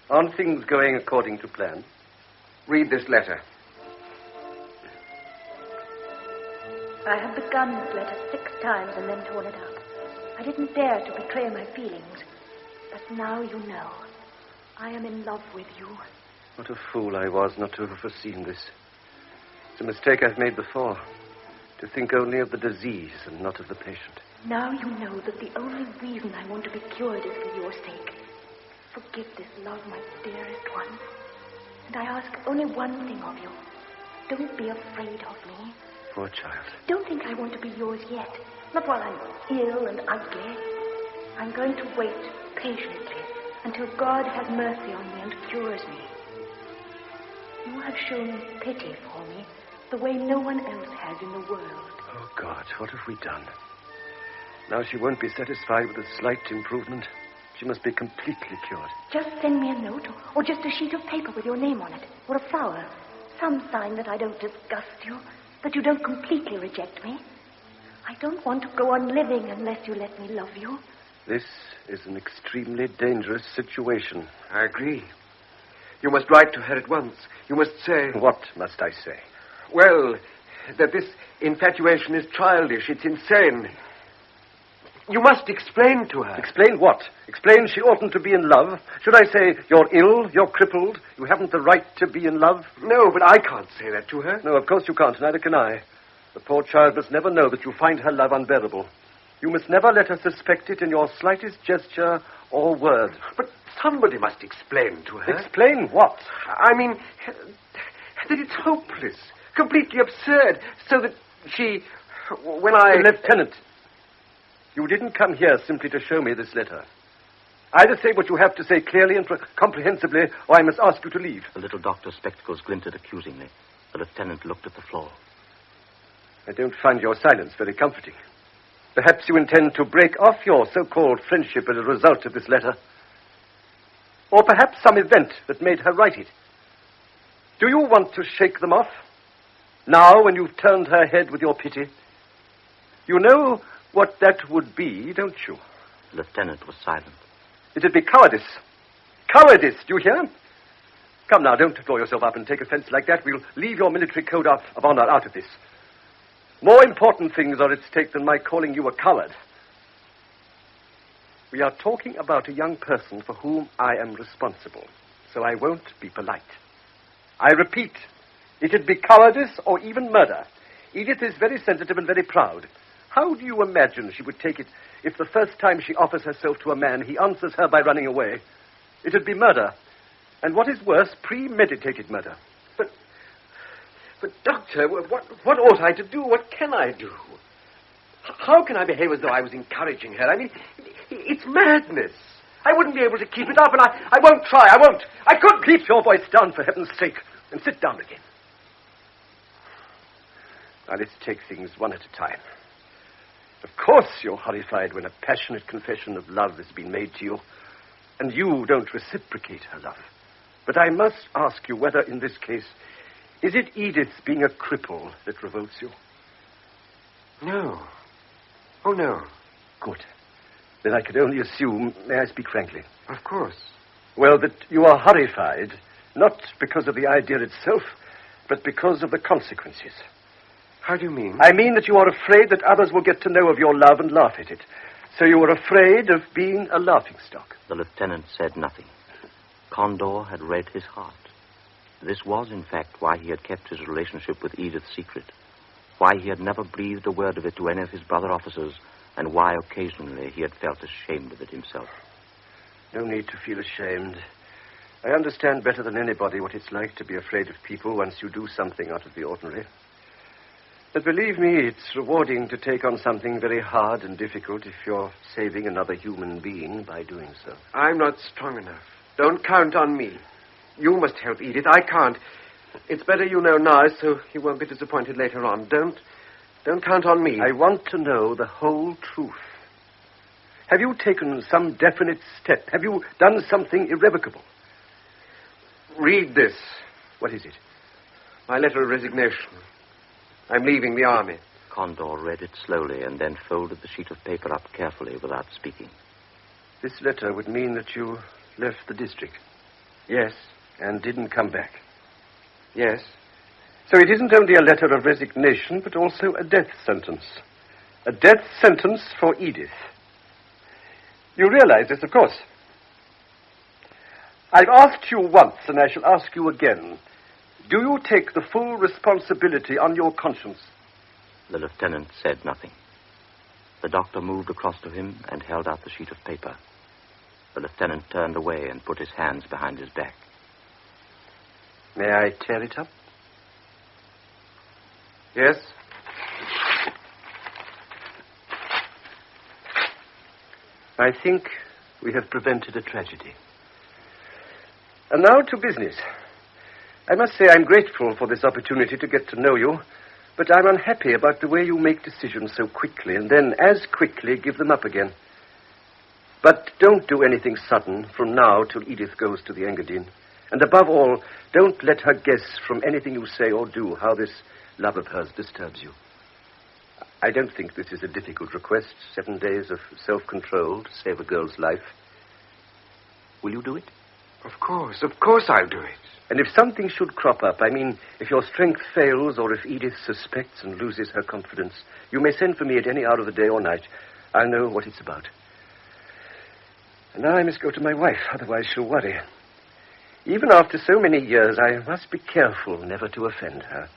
[SPEAKER 10] Aren't things going according to plan?
[SPEAKER 8] Read this letter.
[SPEAKER 7] I have begun this letter 6 times and then torn it up. I didn't dare to betray my feelings, but now you know. I am in love with you.
[SPEAKER 10] What a fool I was not to have foreseen this. It's a mistake I've made before. To think only of the disease and not of the patient.
[SPEAKER 7] Now you know that the only reason I want to be cured is for your sake. Forgive this love, my dearest one. And I ask only one thing of you. Don't be afraid of me.
[SPEAKER 10] Poor child.
[SPEAKER 7] Don't think I want to be yours yet. Not while I'm ill and ugly. I'm going to wait patiently until God has mercy on me and cures me. You have shown pity for me the way no one else has in the world.
[SPEAKER 10] Oh, God, what have we done? Now she won't be satisfied with a slight improvement. She must be completely cured.
[SPEAKER 7] Just send me a note or just a sheet of paper with your name on it, or a flower. Some sign that I don't disgust you, that you don't completely reject me. I don't want to go on living unless you let me love you.
[SPEAKER 10] This is an extremely dangerous situation.
[SPEAKER 8] I agree. You must write to her at once. You must say...
[SPEAKER 10] What must I say?
[SPEAKER 8] Well, that this infatuation is childish. It's insane. You must explain to her.
[SPEAKER 10] Explain what? Explain she oughtn't to be in love? Should I say, you're ill, you're crippled, you haven't the right to be in love?
[SPEAKER 8] No, but I can't say that to her.
[SPEAKER 10] No, of course you can't, neither can I. The poor child must never know that you find her love unbearable. You must never let her suspect it in your slightest gesture or word.
[SPEAKER 8] But somebody must explain to her.
[SPEAKER 10] Explain what?
[SPEAKER 8] I mean, that it's hopeless, completely absurd, so that she... When I...
[SPEAKER 10] Lieutenant, you didn't come here simply to show me this letter. Either say what you have to say clearly and comprehensibly, or I must ask you to leave.
[SPEAKER 2] The little doctor's spectacles glinted accusingly. The lieutenant looked at the floor.
[SPEAKER 10] I don't find your silence very comforting. Perhaps you intend to break off your so-called friendship as a result of this letter. Or perhaps some event that made her write it. Do you want to shake them off? Now, when you've turned her head with your pity? You know what that would be, don't you?
[SPEAKER 2] The lieutenant was silent.
[SPEAKER 10] It'd be cowardice. Cowardice, do you hear? Come now, don't draw yourself up and take offense like that. We'll leave your military code of honor out of this. More important things are at stake than my calling you a coward. We are talking about a young person for whom I am responsible, so I won't be polite. I repeat, it'd be cowardice or even murder. Edith is very sensitive and very proud. How do you imagine she would take it if the first time she offers herself to a man, he answers her by running away? It'd be murder. And what is worse, premeditated murder.
[SPEAKER 8] But, Doctor, what ought I to do? What can I do? How can I behave as though I was encouraging her? I mean, it's madness. I wouldn't be able to keep it up, and I won't try. I won't. I couldn't.
[SPEAKER 10] Keep your voice down, for heaven's sake, and sit down again. Now, let's take things one at a time. Of course you're horrified when a passionate confession of love has been made to you, and you don't reciprocate her love. But I must ask you whether, in this case, is it Edith's being a cripple that revolts you?
[SPEAKER 8] No. Oh, no.
[SPEAKER 10] Good. Then I can only assume, may I speak frankly?
[SPEAKER 8] Of course.
[SPEAKER 10] Well, that you are horrified, not because of the idea itself, but because of the consequences.
[SPEAKER 8] How do you mean?
[SPEAKER 10] I mean that you are afraid that others will get to know of your love and laugh at it. So you are afraid of being a laughingstock.
[SPEAKER 2] The lieutenant said nothing. Condor had read his heart. This was, in fact, why he had kept his relationship with Edith secret, why he had never breathed a word of it to any of his brother officers, and why occasionally he had felt ashamed of it himself.
[SPEAKER 10] No need to feel ashamed. I understand better than anybody what it's like to be afraid of people once you do something out of the ordinary. But believe me, it's rewarding to take on something very hard and difficult if you're saving another human being by doing so.
[SPEAKER 8] I'm not strong enough. Don't count on me. You must help Edith. I can't. It's better you know now, so you won't be disappointed later on. Don't count on me.
[SPEAKER 10] I want to know the whole truth. Have you taken some definite step? Have you done something irrevocable?
[SPEAKER 8] Read this.
[SPEAKER 10] What is it?
[SPEAKER 8] My letter of resignation. I'm leaving the army.
[SPEAKER 2] Condor read it slowly and then folded the sheet of paper up carefully without speaking.
[SPEAKER 10] This letter would mean that you left the district.
[SPEAKER 8] Yes.
[SPEAKER 10] And didn't come back.
[SPEAKER 8] Yes.
[SPEAKER 10] So it isn't only a letter of resignation, but also a death sentence. A death sentence for Edith. You realize this, of course. I've asked you once, and I shall ask you again. Do you take the full responsibility on your conscience?
[SPEAKER 2] The lieutenant said nothing. The doctor moved across to him and held out the sheet of paper. The lieutenant turned away and put his hands behind his back.
[SPEAKER 10] May I tear it up?
[SPEAKER 8] Yes?
[SPEAKER 10] I think we have prevented a tragedy. And now to business. I must say I'm grateful for this opportunity to get to know you, but I'm unhappy about the way you make decisions so quickly and then as quickly give them up again. But don't do anything sudden from now till Edith goes to the Engadine. And above all, don't let her guess from anything you say or do how this love of hers disturbs you. I don't think this is a difficult request. 7 days of self-control to save a girl's life. Will you do it?
[SPEAKER 8] Of course I'll do it.
[SPEAKER 10] And if something should crop up, I mean, if your strength fails or if Edith suspects and loses her confidence, you may send for me at any hour of the day or night. I'll know what it's about. And now I must go to my wife, otherwise she'll worry. Even after so many years, I must be careful never to offend her.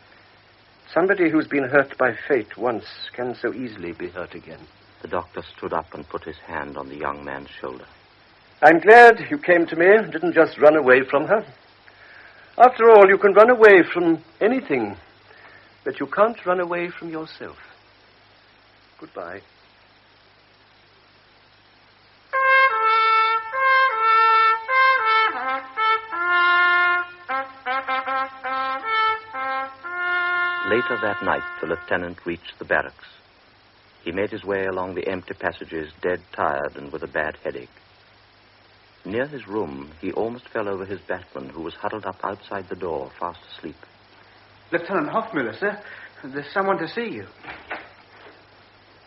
[SPEAKER 10] Somebody who's been hurt by fate once can so easily be hurt again.
[SPEAKER 2] The doctor stood up and put his hand on the young man's shoulder.
[SPEAKER 10] I'm glad you came to me and didn't just run away from her. After all, you can run away from anything, but you can't run away from yourself. Goodbye.
[SPEAKER 2] Later that night, the lieutenant reached the barracks. He made his way along the empty passages, dead tired and with a bad headache. Near his room, he almost fell over his batman, who was huddled up outside the door, fast asleep.
[SPEAKER 5] Lieutenant Hoffmüller, sir. There's someone to see you.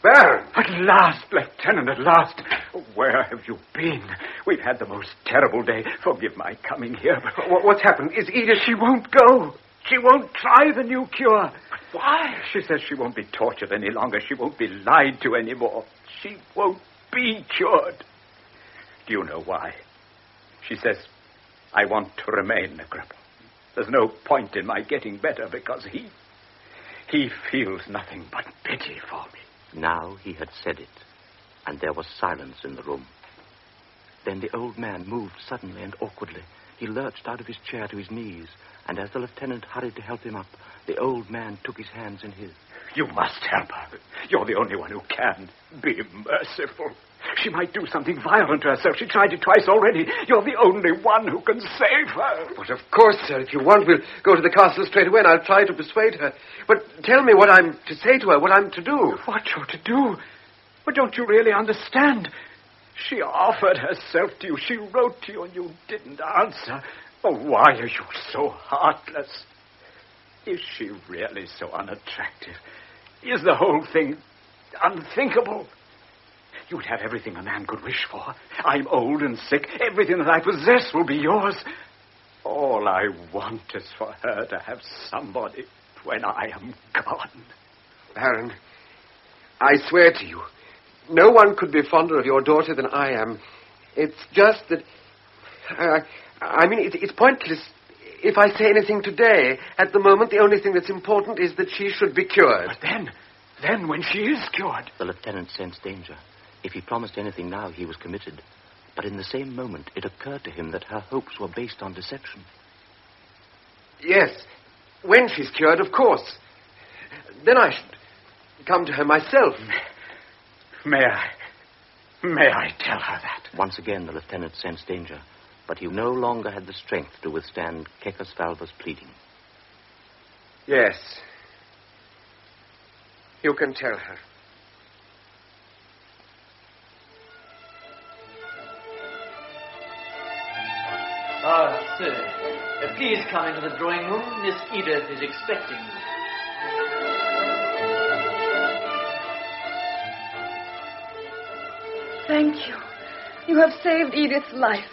[SPEAKER 8] Baron!
[SPEAKER 5] At last, Lieutenant, at last. Where have you been? We've had the most terrible day. Forgive my coming here, but...
[SPEAKER 8] What's happened? Is Edith...
[SPEAKER 5] She won't go. She won't try the new cure. But why? She says she won't be tortured any longer. She won't be lied to anymore. She won't be cured. Do you know why? She says, I want to remain a cripple. There's no point in my getting better because he feels nothing but pity for me.
[SPEAKER 2] Now he had said it, and there was silence in the room. Then the old man moved suddenly and awkwardly. He lurched out of his chair to his knees, and as the lieutenant hurried to help him up, the old man took his hands in his.
[SPEAKER 5] You must help her. You're the only one who can. Be merciful. She might do something violent to herself. She tried it twice already. You're the only one who can save her.
[SPEAKER 8] But of course, sir, if you want, we'll go to the castle straight away and I'll try to persuade her. But tell me what I'm to say to her, what I'm to do.
[SPEAKER 5] What you're to do? But don't you really understand? She offered herself to you. She wrote to you and you didn't answer. Oh, why are you so heartless? Is she really so unattractive? Is the whole thing unthinkable? You'd have everything a man could wish for. I'm old and sick. Everything that I possess will be yours. All I want is for her to have somebody when I am gone.
[SPEAKER 8] Baron, I swear to you, no one could be fonder of your daughter than I am. It's just that... I mean, it's pointless if I say anything today. At the moment, the only thing that's important is that she should be cured.
[SPEAKER 5] But then when she is cured...
[SPEAKER 2] The lieutenant sensed danger. If he promised anything now, he was committed. But in the same moment, it occurred to him that her hopes were based on deception.
[SPEAKER 8] Yes, when she's cured, of course. Then I should come to her myself.
[SPEAKER 5] May I tell her that?
[SPEAKER 2] Once again, the lieutenant sensed danger, but he no longer had the strength to withstand Cecus Valva's pleading.
[SPEAKER 8] Yes. You can tell her.
[SPEAKER 13] Ah, sir. Please come into the drawing room. Miss Edith is expecting you.
[SPEAKER 6] Thank you. You have saved Edith's life.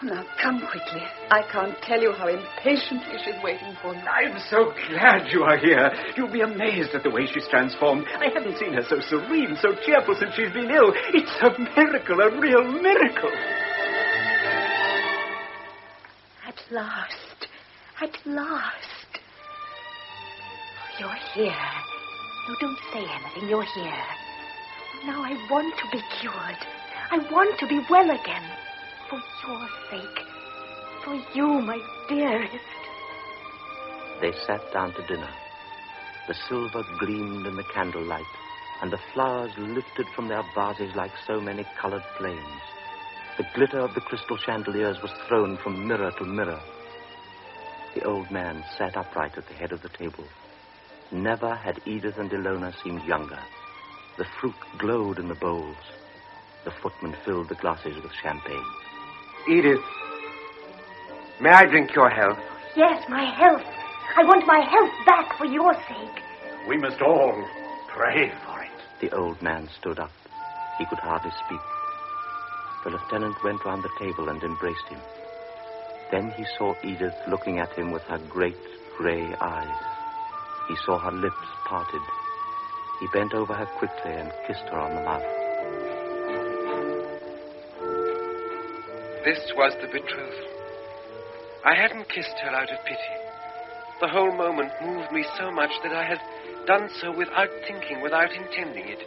[SPEAKER 6] Now, come quickly. I can't tell you how impatiently she's waiting for you.
[SPEAKER 5] I'm so glad you are here. You'll be amazed at the way she's transformed. I haven't seen her so serene, so cheerful since she's been ill. It's a miracle, a real miracle.
[SPEAKER 7] last. At last. You're here. No, don't say anything. You're here. Now I want to be cured. I want to be well again. For your sake. For you, my dearest.
[SPEAKER 2] They sat down to dinner. The silver gleamed in the candlelight, and the flowers lifted from their vases like so many colored flames. The glitter of the crystal chandeliers was thrown from mirror to mirror. The old man sat upright at the head of the table. Never had Edith and Ilona seemed younger. The fruit glowed in the bowls. The footman filled the glasses with champagne.
[SPEAKER 8] Edith, may I drink your health?
[SPEAKER 7] Yes, my health. I want my health back for your sake.
[SPEAKER 5] We must all pray for it.
[SPEAKER 2] The old man stood up. He could hardly speak. The lieutenant went round the table and embraced him. Then he saw Edith looking at him with her great grey eyes. He saw her lips parted. He bent over her quickly and kissed her on the mouth.
[SPEAKER 4] This was the betrothal. I hadn't kissed her out of pity. The whole moment moved me so much that I had done so without thinking, without intending it.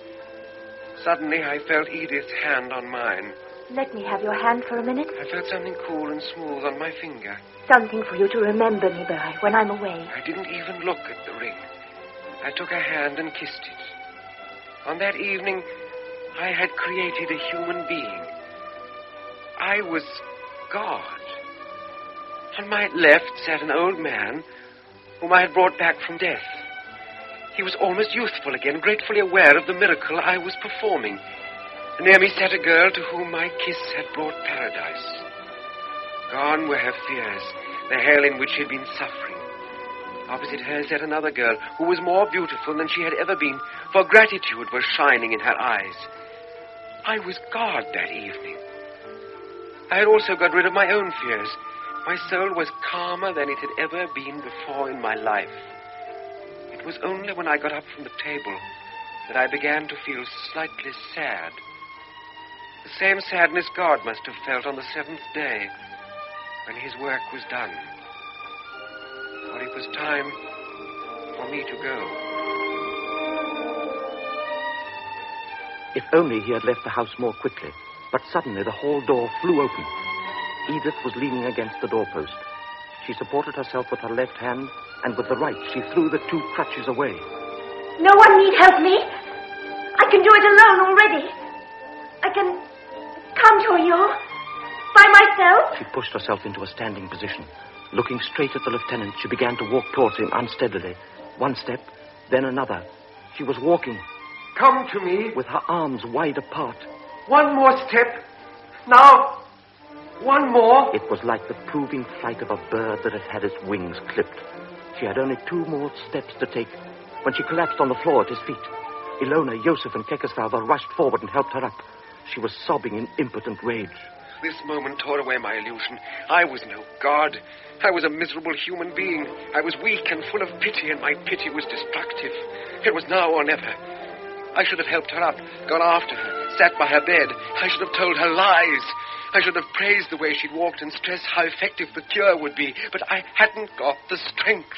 [SPEAKER 4] Suddenly I felt Edith's hand on mine.
[SPEAKER 7] Let me have your hand for a minute.
[SPEAKER 4] I felt something cool and smooth on my finger.
[SPEAKER 7] Something for you to remember me by when I'm away.
[SPEAKER 4] I didn't even look at the ring. I took her hand and kissed it. On that evening, I had created a human being. I was God. On my left sat an old man whom I had brought back from death. He was almost youthful again, gratefully aware of the miracle I was performing. Near me sat a girl to whom my kiss had brought paradise. Gone were her fears, the hell in which she had been suffering. Opposite her sat another girl who was more beautiful than she had ever been, for gratitude was shining in her eyes. I was God that evening. I had also got rid of my own fears. My soul was calmer than it had ever been before in my life. It was only when I got up from the table that I began to feel slightly sad. The same sadness God must have felt on the seventh day when his work was done. For it was time for me to go.
[SPEAKER 2] If only he had left the house more quickly. But suddenly the hall door flew open. Edith was leaning against the doorpost. She supported herself with her left hand, and with the right she threw the two crutches away.
[SPEAKER 7] No one need help me. I can do it alone already. I can come to you by myself.
[SPEAKER 2] She pushed herself into a standing position. Looking straight at the lieutenant, she began to walk towards him unsteadily. One step, then another. She was walking.
[SPEAKER 8] Come to me.
[SPEAKER 2] With her arms wide apart.
[SPEAKER 8] One more step. Now, one more.
[SPEAKER 2] It was like the proving flight of a bird that had had its wings clipped. She had only 2 more steps to take when she collapsed on the floor at his feet. Ilona, Joseph, and Kekesvalva rushed forward and helped her up. She was sobbing in impotent rage.
[SPEAKER 4] This moment tore away my illusion. I was no god. I was a miserable human being. I was weak and full of pity, and my pity was destructive. It was now or never. I should have helped her up, gone after her, sat by her bed. I should have told her lies. I should have praised the way she'd walked and stressed how effective the cure would be. But I hadn't got the strength.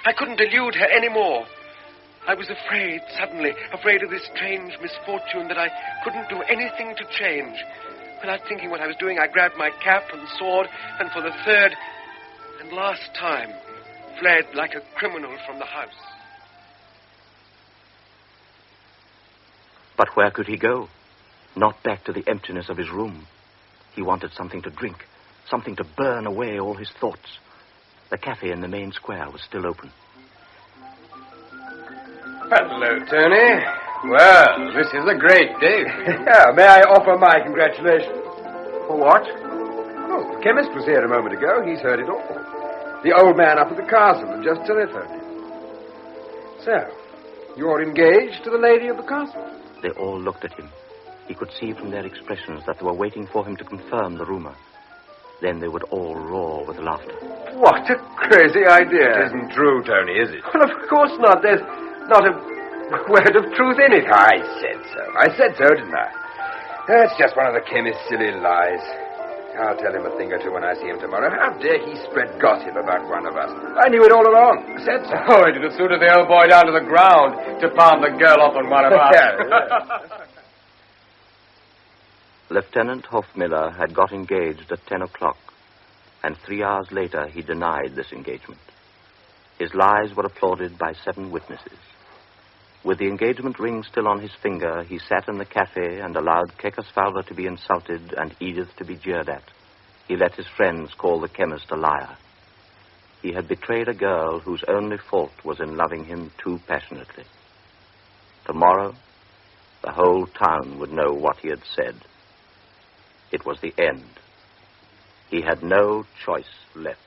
[SPEAKER 4] I couldn't delude her anymore. I was afraid, suddenly, afraid of this strange misfortune that I couldn't do anything to change. Without thinking what I was doing, I grabbed my cap and sword, and for the third and last time, fled like a criminal from the house.
[SPEAKER 2] But where could he go? Not back to the emptiness of his room. He wanted something to drink, something to burn away all his thoughts. The cafe in the main square was still open.
[SPEAKER 9] Hello, Tony. Well, this is a great day.
[SPEAKER 8] Yeah, may I offer my congratulations? For what? Oh, the chemist was here a moment ago. He's heard it all. The old man up at the castle had just telephoned him. So, you're engaged to the lady of the castle?
[SPEAKER 2] They all looked at him. He could see from their expressions that they were waiting for him to confirm the rumor. Then they would all roar with laughter.
[SPEAKER 8] What a crazy idea.
[SPEAKER 9] It isn't true, Tony, is it?
[SPEAKER 8] Well, of course not. There's not a word of truth in it. I said so, didn't I? That's just one of the chemist's silly lies. I'll tell him a thing or two when I see him tomorrow. How dare he spread gossip about one of us? I knew it all along. I said so.
[SPEAKER 9] Oh, it would have suited the old boy down to the ground to palm the girl off on one of us.
[SPEAKER 2] Lieutenant Hofmiller had got engaged at 10 o'clock, and 3 hours later he denied this engagement. His lies were applauded by 7 witnesses. With the engagement ring still on his finger, he sat in the cafe and allowed Kekosvalva to be insulted and Edith to be jeered at. He let his friends call the chemist a liar. He had betrayed a girl whose only fault was in loving him too passionately. Tomorrow, the whole town would know what he had said. It was the end. He had no choice left.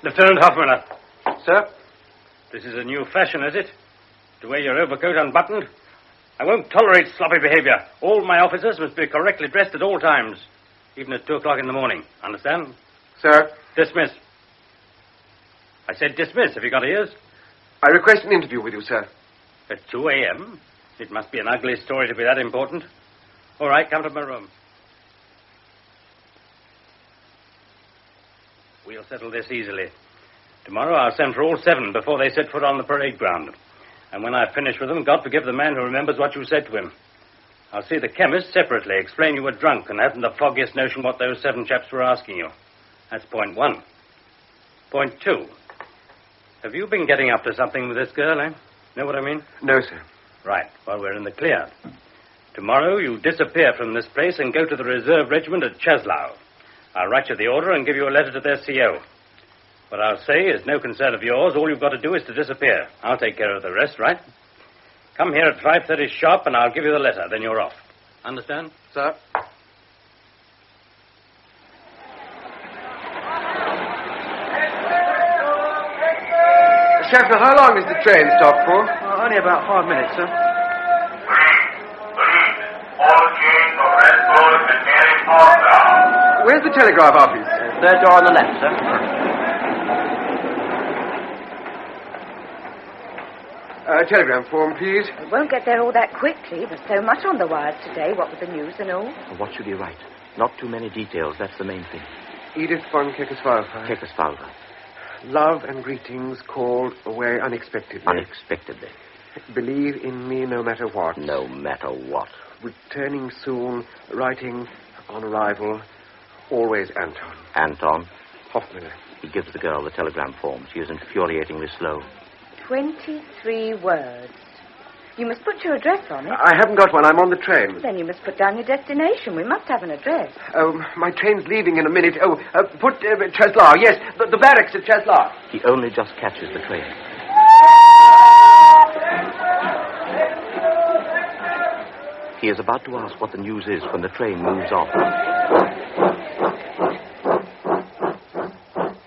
[SPEAKER 5] Lieutenant Hofmiller. Sir? This is a new fashion, is it? To wear your overcoat unbuttoned? I won't tolerate sloppy behavior. All my officers must be correctly dressed at all times, even at 2 o'clock in the morning. Understand?
[SPEAKER 8] Sir?
[SPEAKER 5] Dismiss. I said dismiss. Have you got ears?
[SPEAKER 8] I request an interview with you, sir.
[SPEAKER 5] At 2 a.m.? It must be an ugly story to be that important. All right, come to my room. We'll settle this easily. Tomorrow I'll send for all 7 before they set foot on the parade ground. And when I've finished with them, God forgive the man who remembers what you said to him. I'll see the chemist separately, explain you were drunk and hadn't the foggiest notion what those 7 chaps were asking you. That's point 1. Point 2. Have you been getting up to something with this girl, eh? Know what I mean?
[SPEAKER 8] No, sir.
[SPEAKER 5] Right. Well, we're in the clear. Tomorrow you disappear from this place and go to the reserve regiment at Chaslau. I'll write you the order and give you a letter to their CO. What I'll say is no concern of yours. All you've got to do is to disappear. I'll take care of the rest, right? Come here at 5:30 sharp and I'll give you the letter. Then you're off. Understand?
[SPEAKER 8] Sir. Schaffner, how long is the train stop for?
[SPEAKER 3] Only about 5 minutes, sir.
[SPEAKER 8] Where's the telegraph office?
[SPEAKER 3] Third door on the left, sir.
[SPEAKER 8] Telegram form, please.
[SPEAKER 6] We won't get there all that quickly. There's so much on the wires today, what with the news and all.
[SPEAKER 2] What should he write? Not too many details, that's the main thing.
[SPEAKER 8] Edith von Kekosvalva.
[SPEAKER 2] Kekosvalva.
[SPEAKER 8] Love and greetings called away unexpectedly.
[SPEAKER 2] Unexpectedly.
[SPEAKER 8] Believe in me no matter what.
[SPEAKER 2] No matter what.
[SPEAKER 8] Returning soon, writing on arrival, always Anton.
[SPEAKER 2] Anton?
[SPEAKER 8] Hofmiller.
[SPEAKER 2] He gives the girl the telegram form. She is infuriatingly slow.
[SPEAKER 6] 23 words. You must put your address on it.
[SPEAKER 8] I haven't got one. I'm on the train.
[SPEAKER 6] Then you must put down your destination. We must have an address.
[SPEAKER 8] Oh, my train's leaving in a minute. Oh, put Chaslau. Yes, the barracks at Chaslau.
[SPEAKER 2] He only just catches the train. He is about to ask what the news is when the train moves off.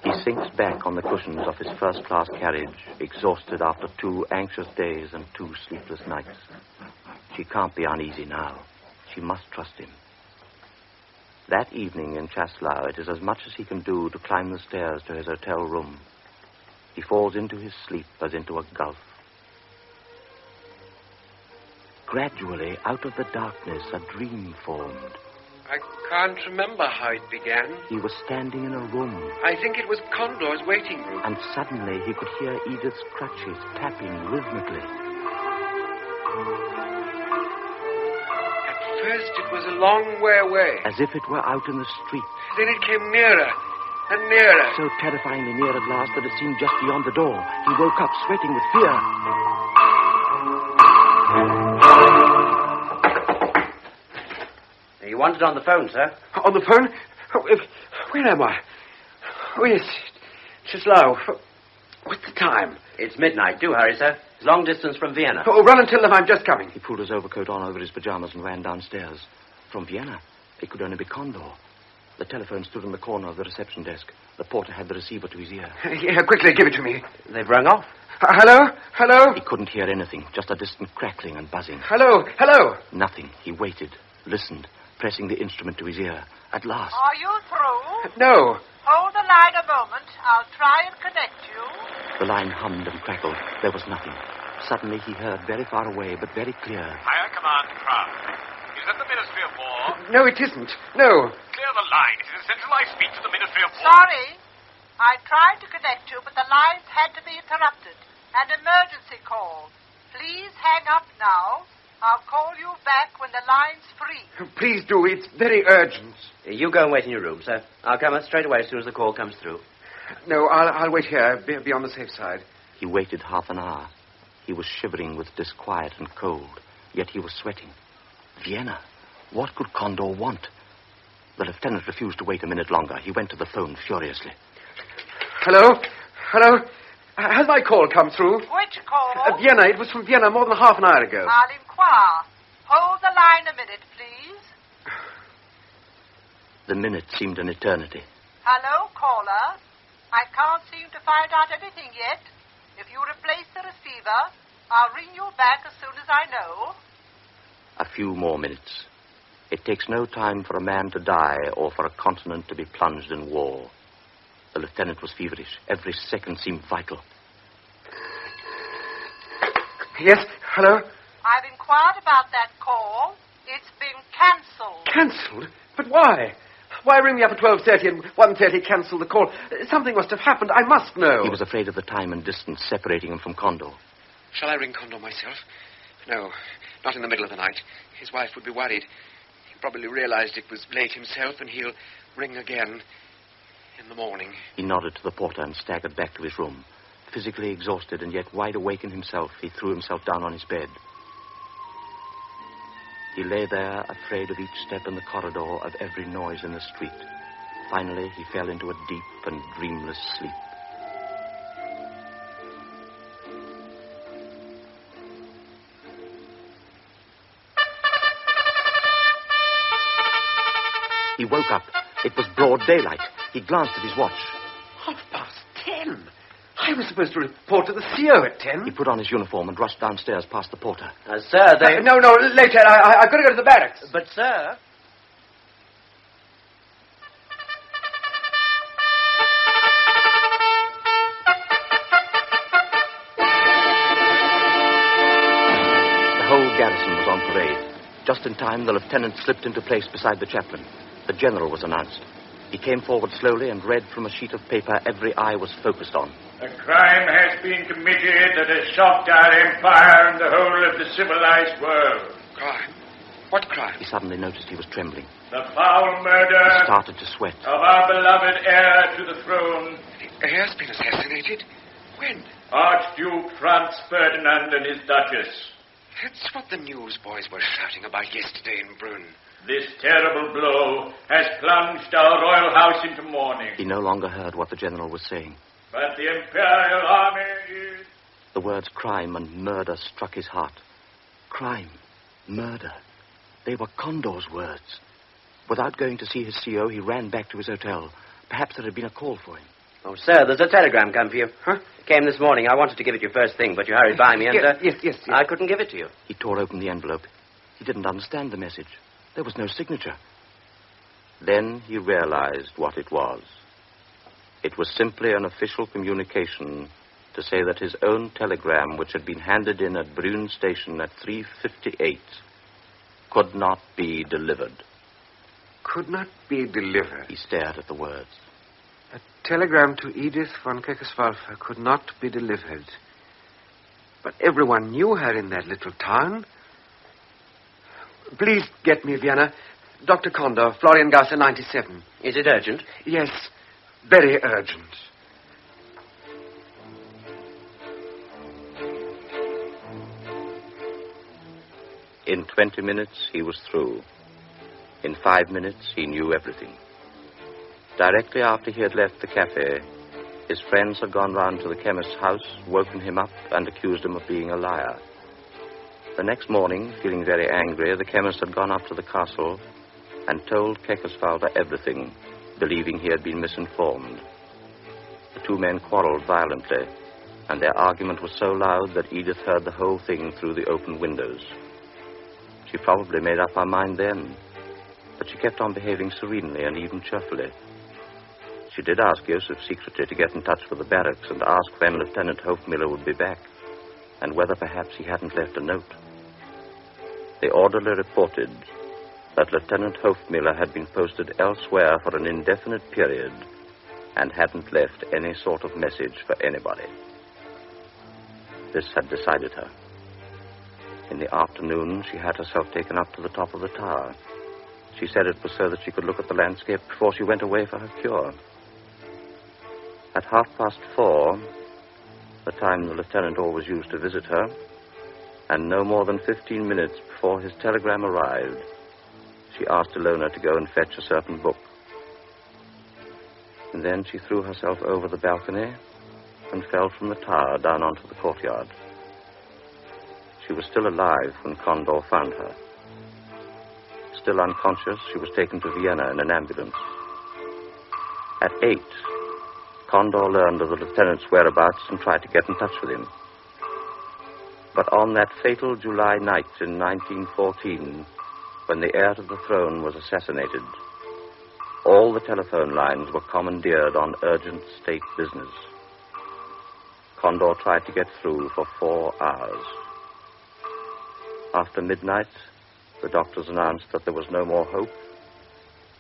[SPEAKER 2] He sinks back on the cushions of his first-class carriage, exhausted after 2 anxious days and 2 sleepless nights. She can't be uneasy now. She must trust him. That evening in Chaslau, it is as much as he can do to climb the stairs to his hotel room. He falls into his sleep as into a gulf. Gradually, out of the darkness, a dream formed.
[SPEAKER 4] I can't remember how it began.
[SPEAKER 2] He was standing in a room.
[SPEAKER 4] I think it was Condor's waiting room.
[SPEAKER 2] And suddenly he could hear Edith's crutches tapping rhythmically.
[SPEAKER 4] At first it was a long way away.
[SPEAKER 2] As if it were out in the street.
[SPEAKER 4] Then it came nearer and nearer.
[SPEAKER 2] So terrifyingly near at last that it seemed just beyond the door. He woke up, sweating with fear.
[SPEAKER 3] You wanted on the phone, sir?
[SPEAKER 8] On the phone? Oh, where am I? Oh, yes. Chaslau. What's the time?
[SPEAKER 3] It's midnight. Do hurry, sir. It's long distance from Vienna.
[SPEAKER 8] Oh, run and tell them I'm just coming.
[SPEAKER 2] He pulled his overcoat on over his pajamas and ran downstairs. From Vienna? It could only be Condor. The telephone stood in the corner of the reception desk. The porter had the receiver to his ear.
[SPEAKER 8] Yeah, quickly, give it to me.
[SPEAKER 3] They've rung off.
[SPEAKER 8] Hello? Hello?
[SPEAKER 2] He couldn't hear anything, just a distant crackling and buzzing.
[SPEAKER 8] Hello? Hello?
[SPEAKER 2] Nothing. He waited, listened, pressing the instrument to his ear. At last.
[SPEAKER 1] Are you through?
[SPEAKER 8] No.
[SPEAKER 1] Hold the line a moment. I'll try and connect you.
[SPEAKER 2] The line hummed and crackled. There was nothing. Suddenly he heard, very far away, but very clear.
[SPEAKER 14] Higher command, Crown. Is that the Ministry of War?
[SPEAKER 8] No, it isn't. No.
[SPEAKER 14] Clear the line. It is essential I speak to the Ministry of War.
[SPEAKER 1] Sorry. I tried to connect you, but the lines had to be interrupted. An emergency call. Please hang up now. I'll call you back when the line's free.
[SPEAKER 8] Please do. It's very urgent.
[SPEAKER 15] You go and wait in your room, sir. I'll come up straight away as soon as the call comes through.
[SPEAKER 8] No, I'll wait here. Be on the safe side.
[SPEAKER 2] He waited half an hour. He was shivering with disquiet and cold, yet he was sweating. Vienna. What could Condor want? The lieutenant refused to wait a minute longer. He went to the phone furiously.
[SPEAKER 8] Hello? Hello? Has my call come through?
[SPEAKER 1] Which call?
[SPEAKER 8] Vienna. It was from Vienna more than half an hour ago.
[SPEAKER 1] I'll inquire. Hold the line a minute, please.
[SPEAKER 2] The minute seemed an eternity.
[SPEAKER 1] Hello, caller. I can't seem to find out anything yet. If you replace the receiver, I'll ring you back as soon as I know.
[SPEAKER 2] A few more minutes. It takes no time for a man to die or for a continent to be plunged in war. The lieutenant was feverish. Every second seemed vital.
[SPEAKER 8] Yes, hello?
[SPEAKER 1] I've inquired about that call. It's been cancelled.
[SPEAKER 8] Cancelled? But why? Why ring me up at 12:30 and 1:30 cancel the call? Something must have happened. I must know.
[SPEAKER 2] He was afraid of the time and distance separating him from Condor.
[SPEAKER 4] Shall I ring Condor myself? No, not in the middle of the night. His wife would be worried. He probably realized it was late himself, and he'll ring again in the morning.
[SPEAKER 2] He nodded to the porter and staggered back to his room. Physically exhausted and yet wide awake in himself, he threw himself down on his bed. He lay there, afraid of each step in the corridor, of every noise in the street. Finally, he fell into a deep and dreamless sleep. He woke up. It was broad daylight. He glanced at his watch.
[SPEAKER 8] 10:30. I was supposed to report to the CO at 10.
[SPEAKER 2] He put on his uniform and rushed downstairs past the porter.
[SPEAKER 15] Sir, they...
[SPEAKER 8] No, later. I've got to go to the barracks.
[SPEAKER 15] But, sir...
[SPEAKER 2] The whole garrison was on parade. Just in time, the lieutenant slipped into place beside the chaplain. The general was announced. He came forward slowly and read from a sheet of paper every eye was focused on.
[SPEAKER 14] A crime has been committed that has shocked our empire and the whole of the civilized world.
[SPEAKER 4] Crime? What crime?
[SPEAKER 2] He suddenly noticed he was trembling.
[SPEAKER 14] The foul murder...
[SPEAKER 2] He started to sweat.
[SPEAKER 14] ...of our beloved heir to the throne.
[SPEAKER 4] The heir's been assassinated? When?
[SPEAKER 14] Archduke Franz Ferdinand and his Duchess.
[SPEAKER 4] That's what the newsboys were shouting about yesterday in Brünn.
[SPEAKER 14] This terrible blow has plunged our royal house into mourning.
[SPEAKER 2] He no longer heard what the general was saying.
[SPEAKER 14] But the Imperial Army is...
[SPEAKER 2] The words crime and murder struck his heart. Crime, murder. They were Condor's words. Without going to see his CO, he ran back to his hotel. Perhaps there had been a call for him.
[SPEAKER 15] Oh, sir, there's a telegram come for you. Huh? It came this morning. I wanted to give it you first thing, but you hurried by me and...
[SPEAKER 8] Yes.
[SPEAKER 15] I couldn't give it to you.
[SPEAKER 2] He tore open the envelope. He didn't understand the message. There was no signature. Then he realized what it was. It was simply an official communication to say that his own telegram, which had been handed in at Brünn Station at 3:58, could not be delivered.
[SPEAKER 8] Could not be delivered?
[SPEAKER 2] He stared at the words.
[SPEAKER 8] A telegram to Edith von Kekeswalfer could not be delivered. But everyone knew her in that little town. Please get me, Vienna. Dr. Condor, Floriangasse 97.
[SPEAKER 15] Is it urgent?
[SPEAKER 8] Yes, very urgent.
[SPEAKER 2] In 20 minutes, he was through. In 5 minutes, he knew everything. Directly after he had left the cafe, his friends had gone round to the chemist's house, woken him up, and accused him of being a liar. The next morning, feeling very angry, the chemist had gone up to the castle and told Kekeswalfer everything, believing he had been misinformed. The two men quarreled violently, and their argument was so loud that Edith heard the whole thing through the open windows. She probably made up her mind then, but she kept on behaving serenely and even cheerfully. She did ask Joseph secretly to get in touch with the barracks and ask when Lieutenant Hofmiller would be back. and whether perhaps he hadn't left a note. The orderly reported that Lieutenant Hofmiller had been posted elsewhere for an indefinite period and hadn't left any sort of message for anybody. This had decided her. In the afternoon, she had herself taken up to the top of the tower. She said it was so that she could look at the landscape before she went away for her cure. At 4:30, the time the lieutenant always used to visit her, and no more than 15 minutes before his telegram arrived, she asked Ilona to go and fetch a certain book. And then she threw herself over the balcony and fell from the tower down onto the courtyard. She was still alive when Condor found her. Still unconscious, she was taken to Vienna in an ambulance. At 8, Condor learned of the lieutenant's whereabouts and tried to get in touch with him. But on that fatal July night in 1914, when the heir to the throne was assassinated, all the telephone lines were commandeered on urgent state business. Condor tried to get through for 4 hours. After midnight, the doctors announced that there was no more hope,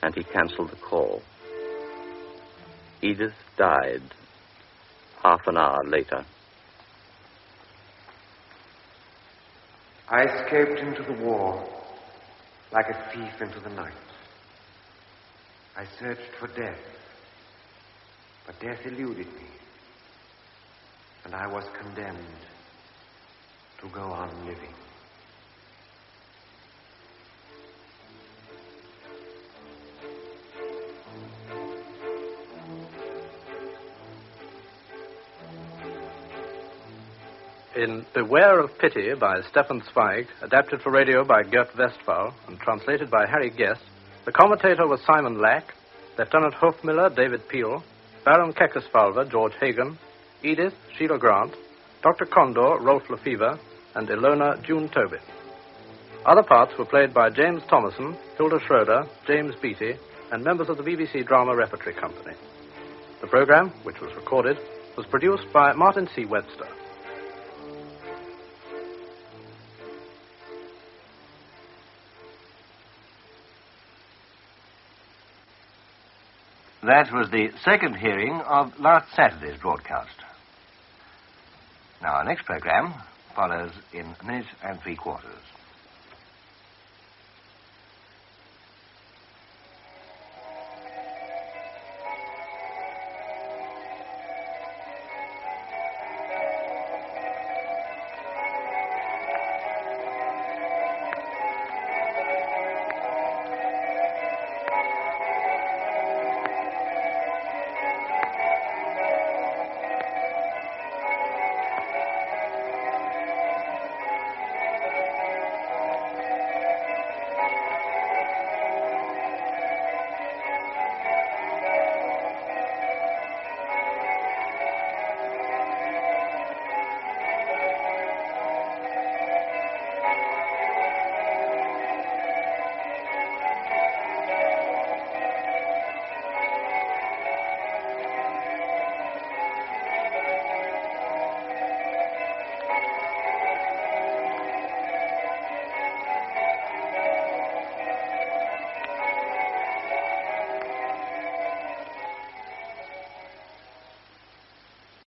[SPEAKER 2] and he canceled the call. Edith died half an hour later.
[SPEAKER 8] I escaped into the war like a thief into the night. I searched for death, but death eluded me, and I was condemned to go on living.
[SPEAKER 3] In Beware of Pity by Stefan Zweig, adapted for radio by Gert Westphal and translated by Harry Guest, the commentator was Simon Lack, Lieutenant Hofmiller David Peel, Baron Keckesfalver George Hagen, Edith Sheila Grant, Dr. Condor Rolf Lefevre, and Ilona June Tobin. Other parts were played by James Thomason, Hilda Schroeder, James Beattie, and members of the BBC Drama Repertory Company. The program, which was recorded, was produced by Martin C. Webster.
[SPEAKER 16] That was the second hearing of last Saturday's broadcast. Now, our next program follows in a minute and 3/4.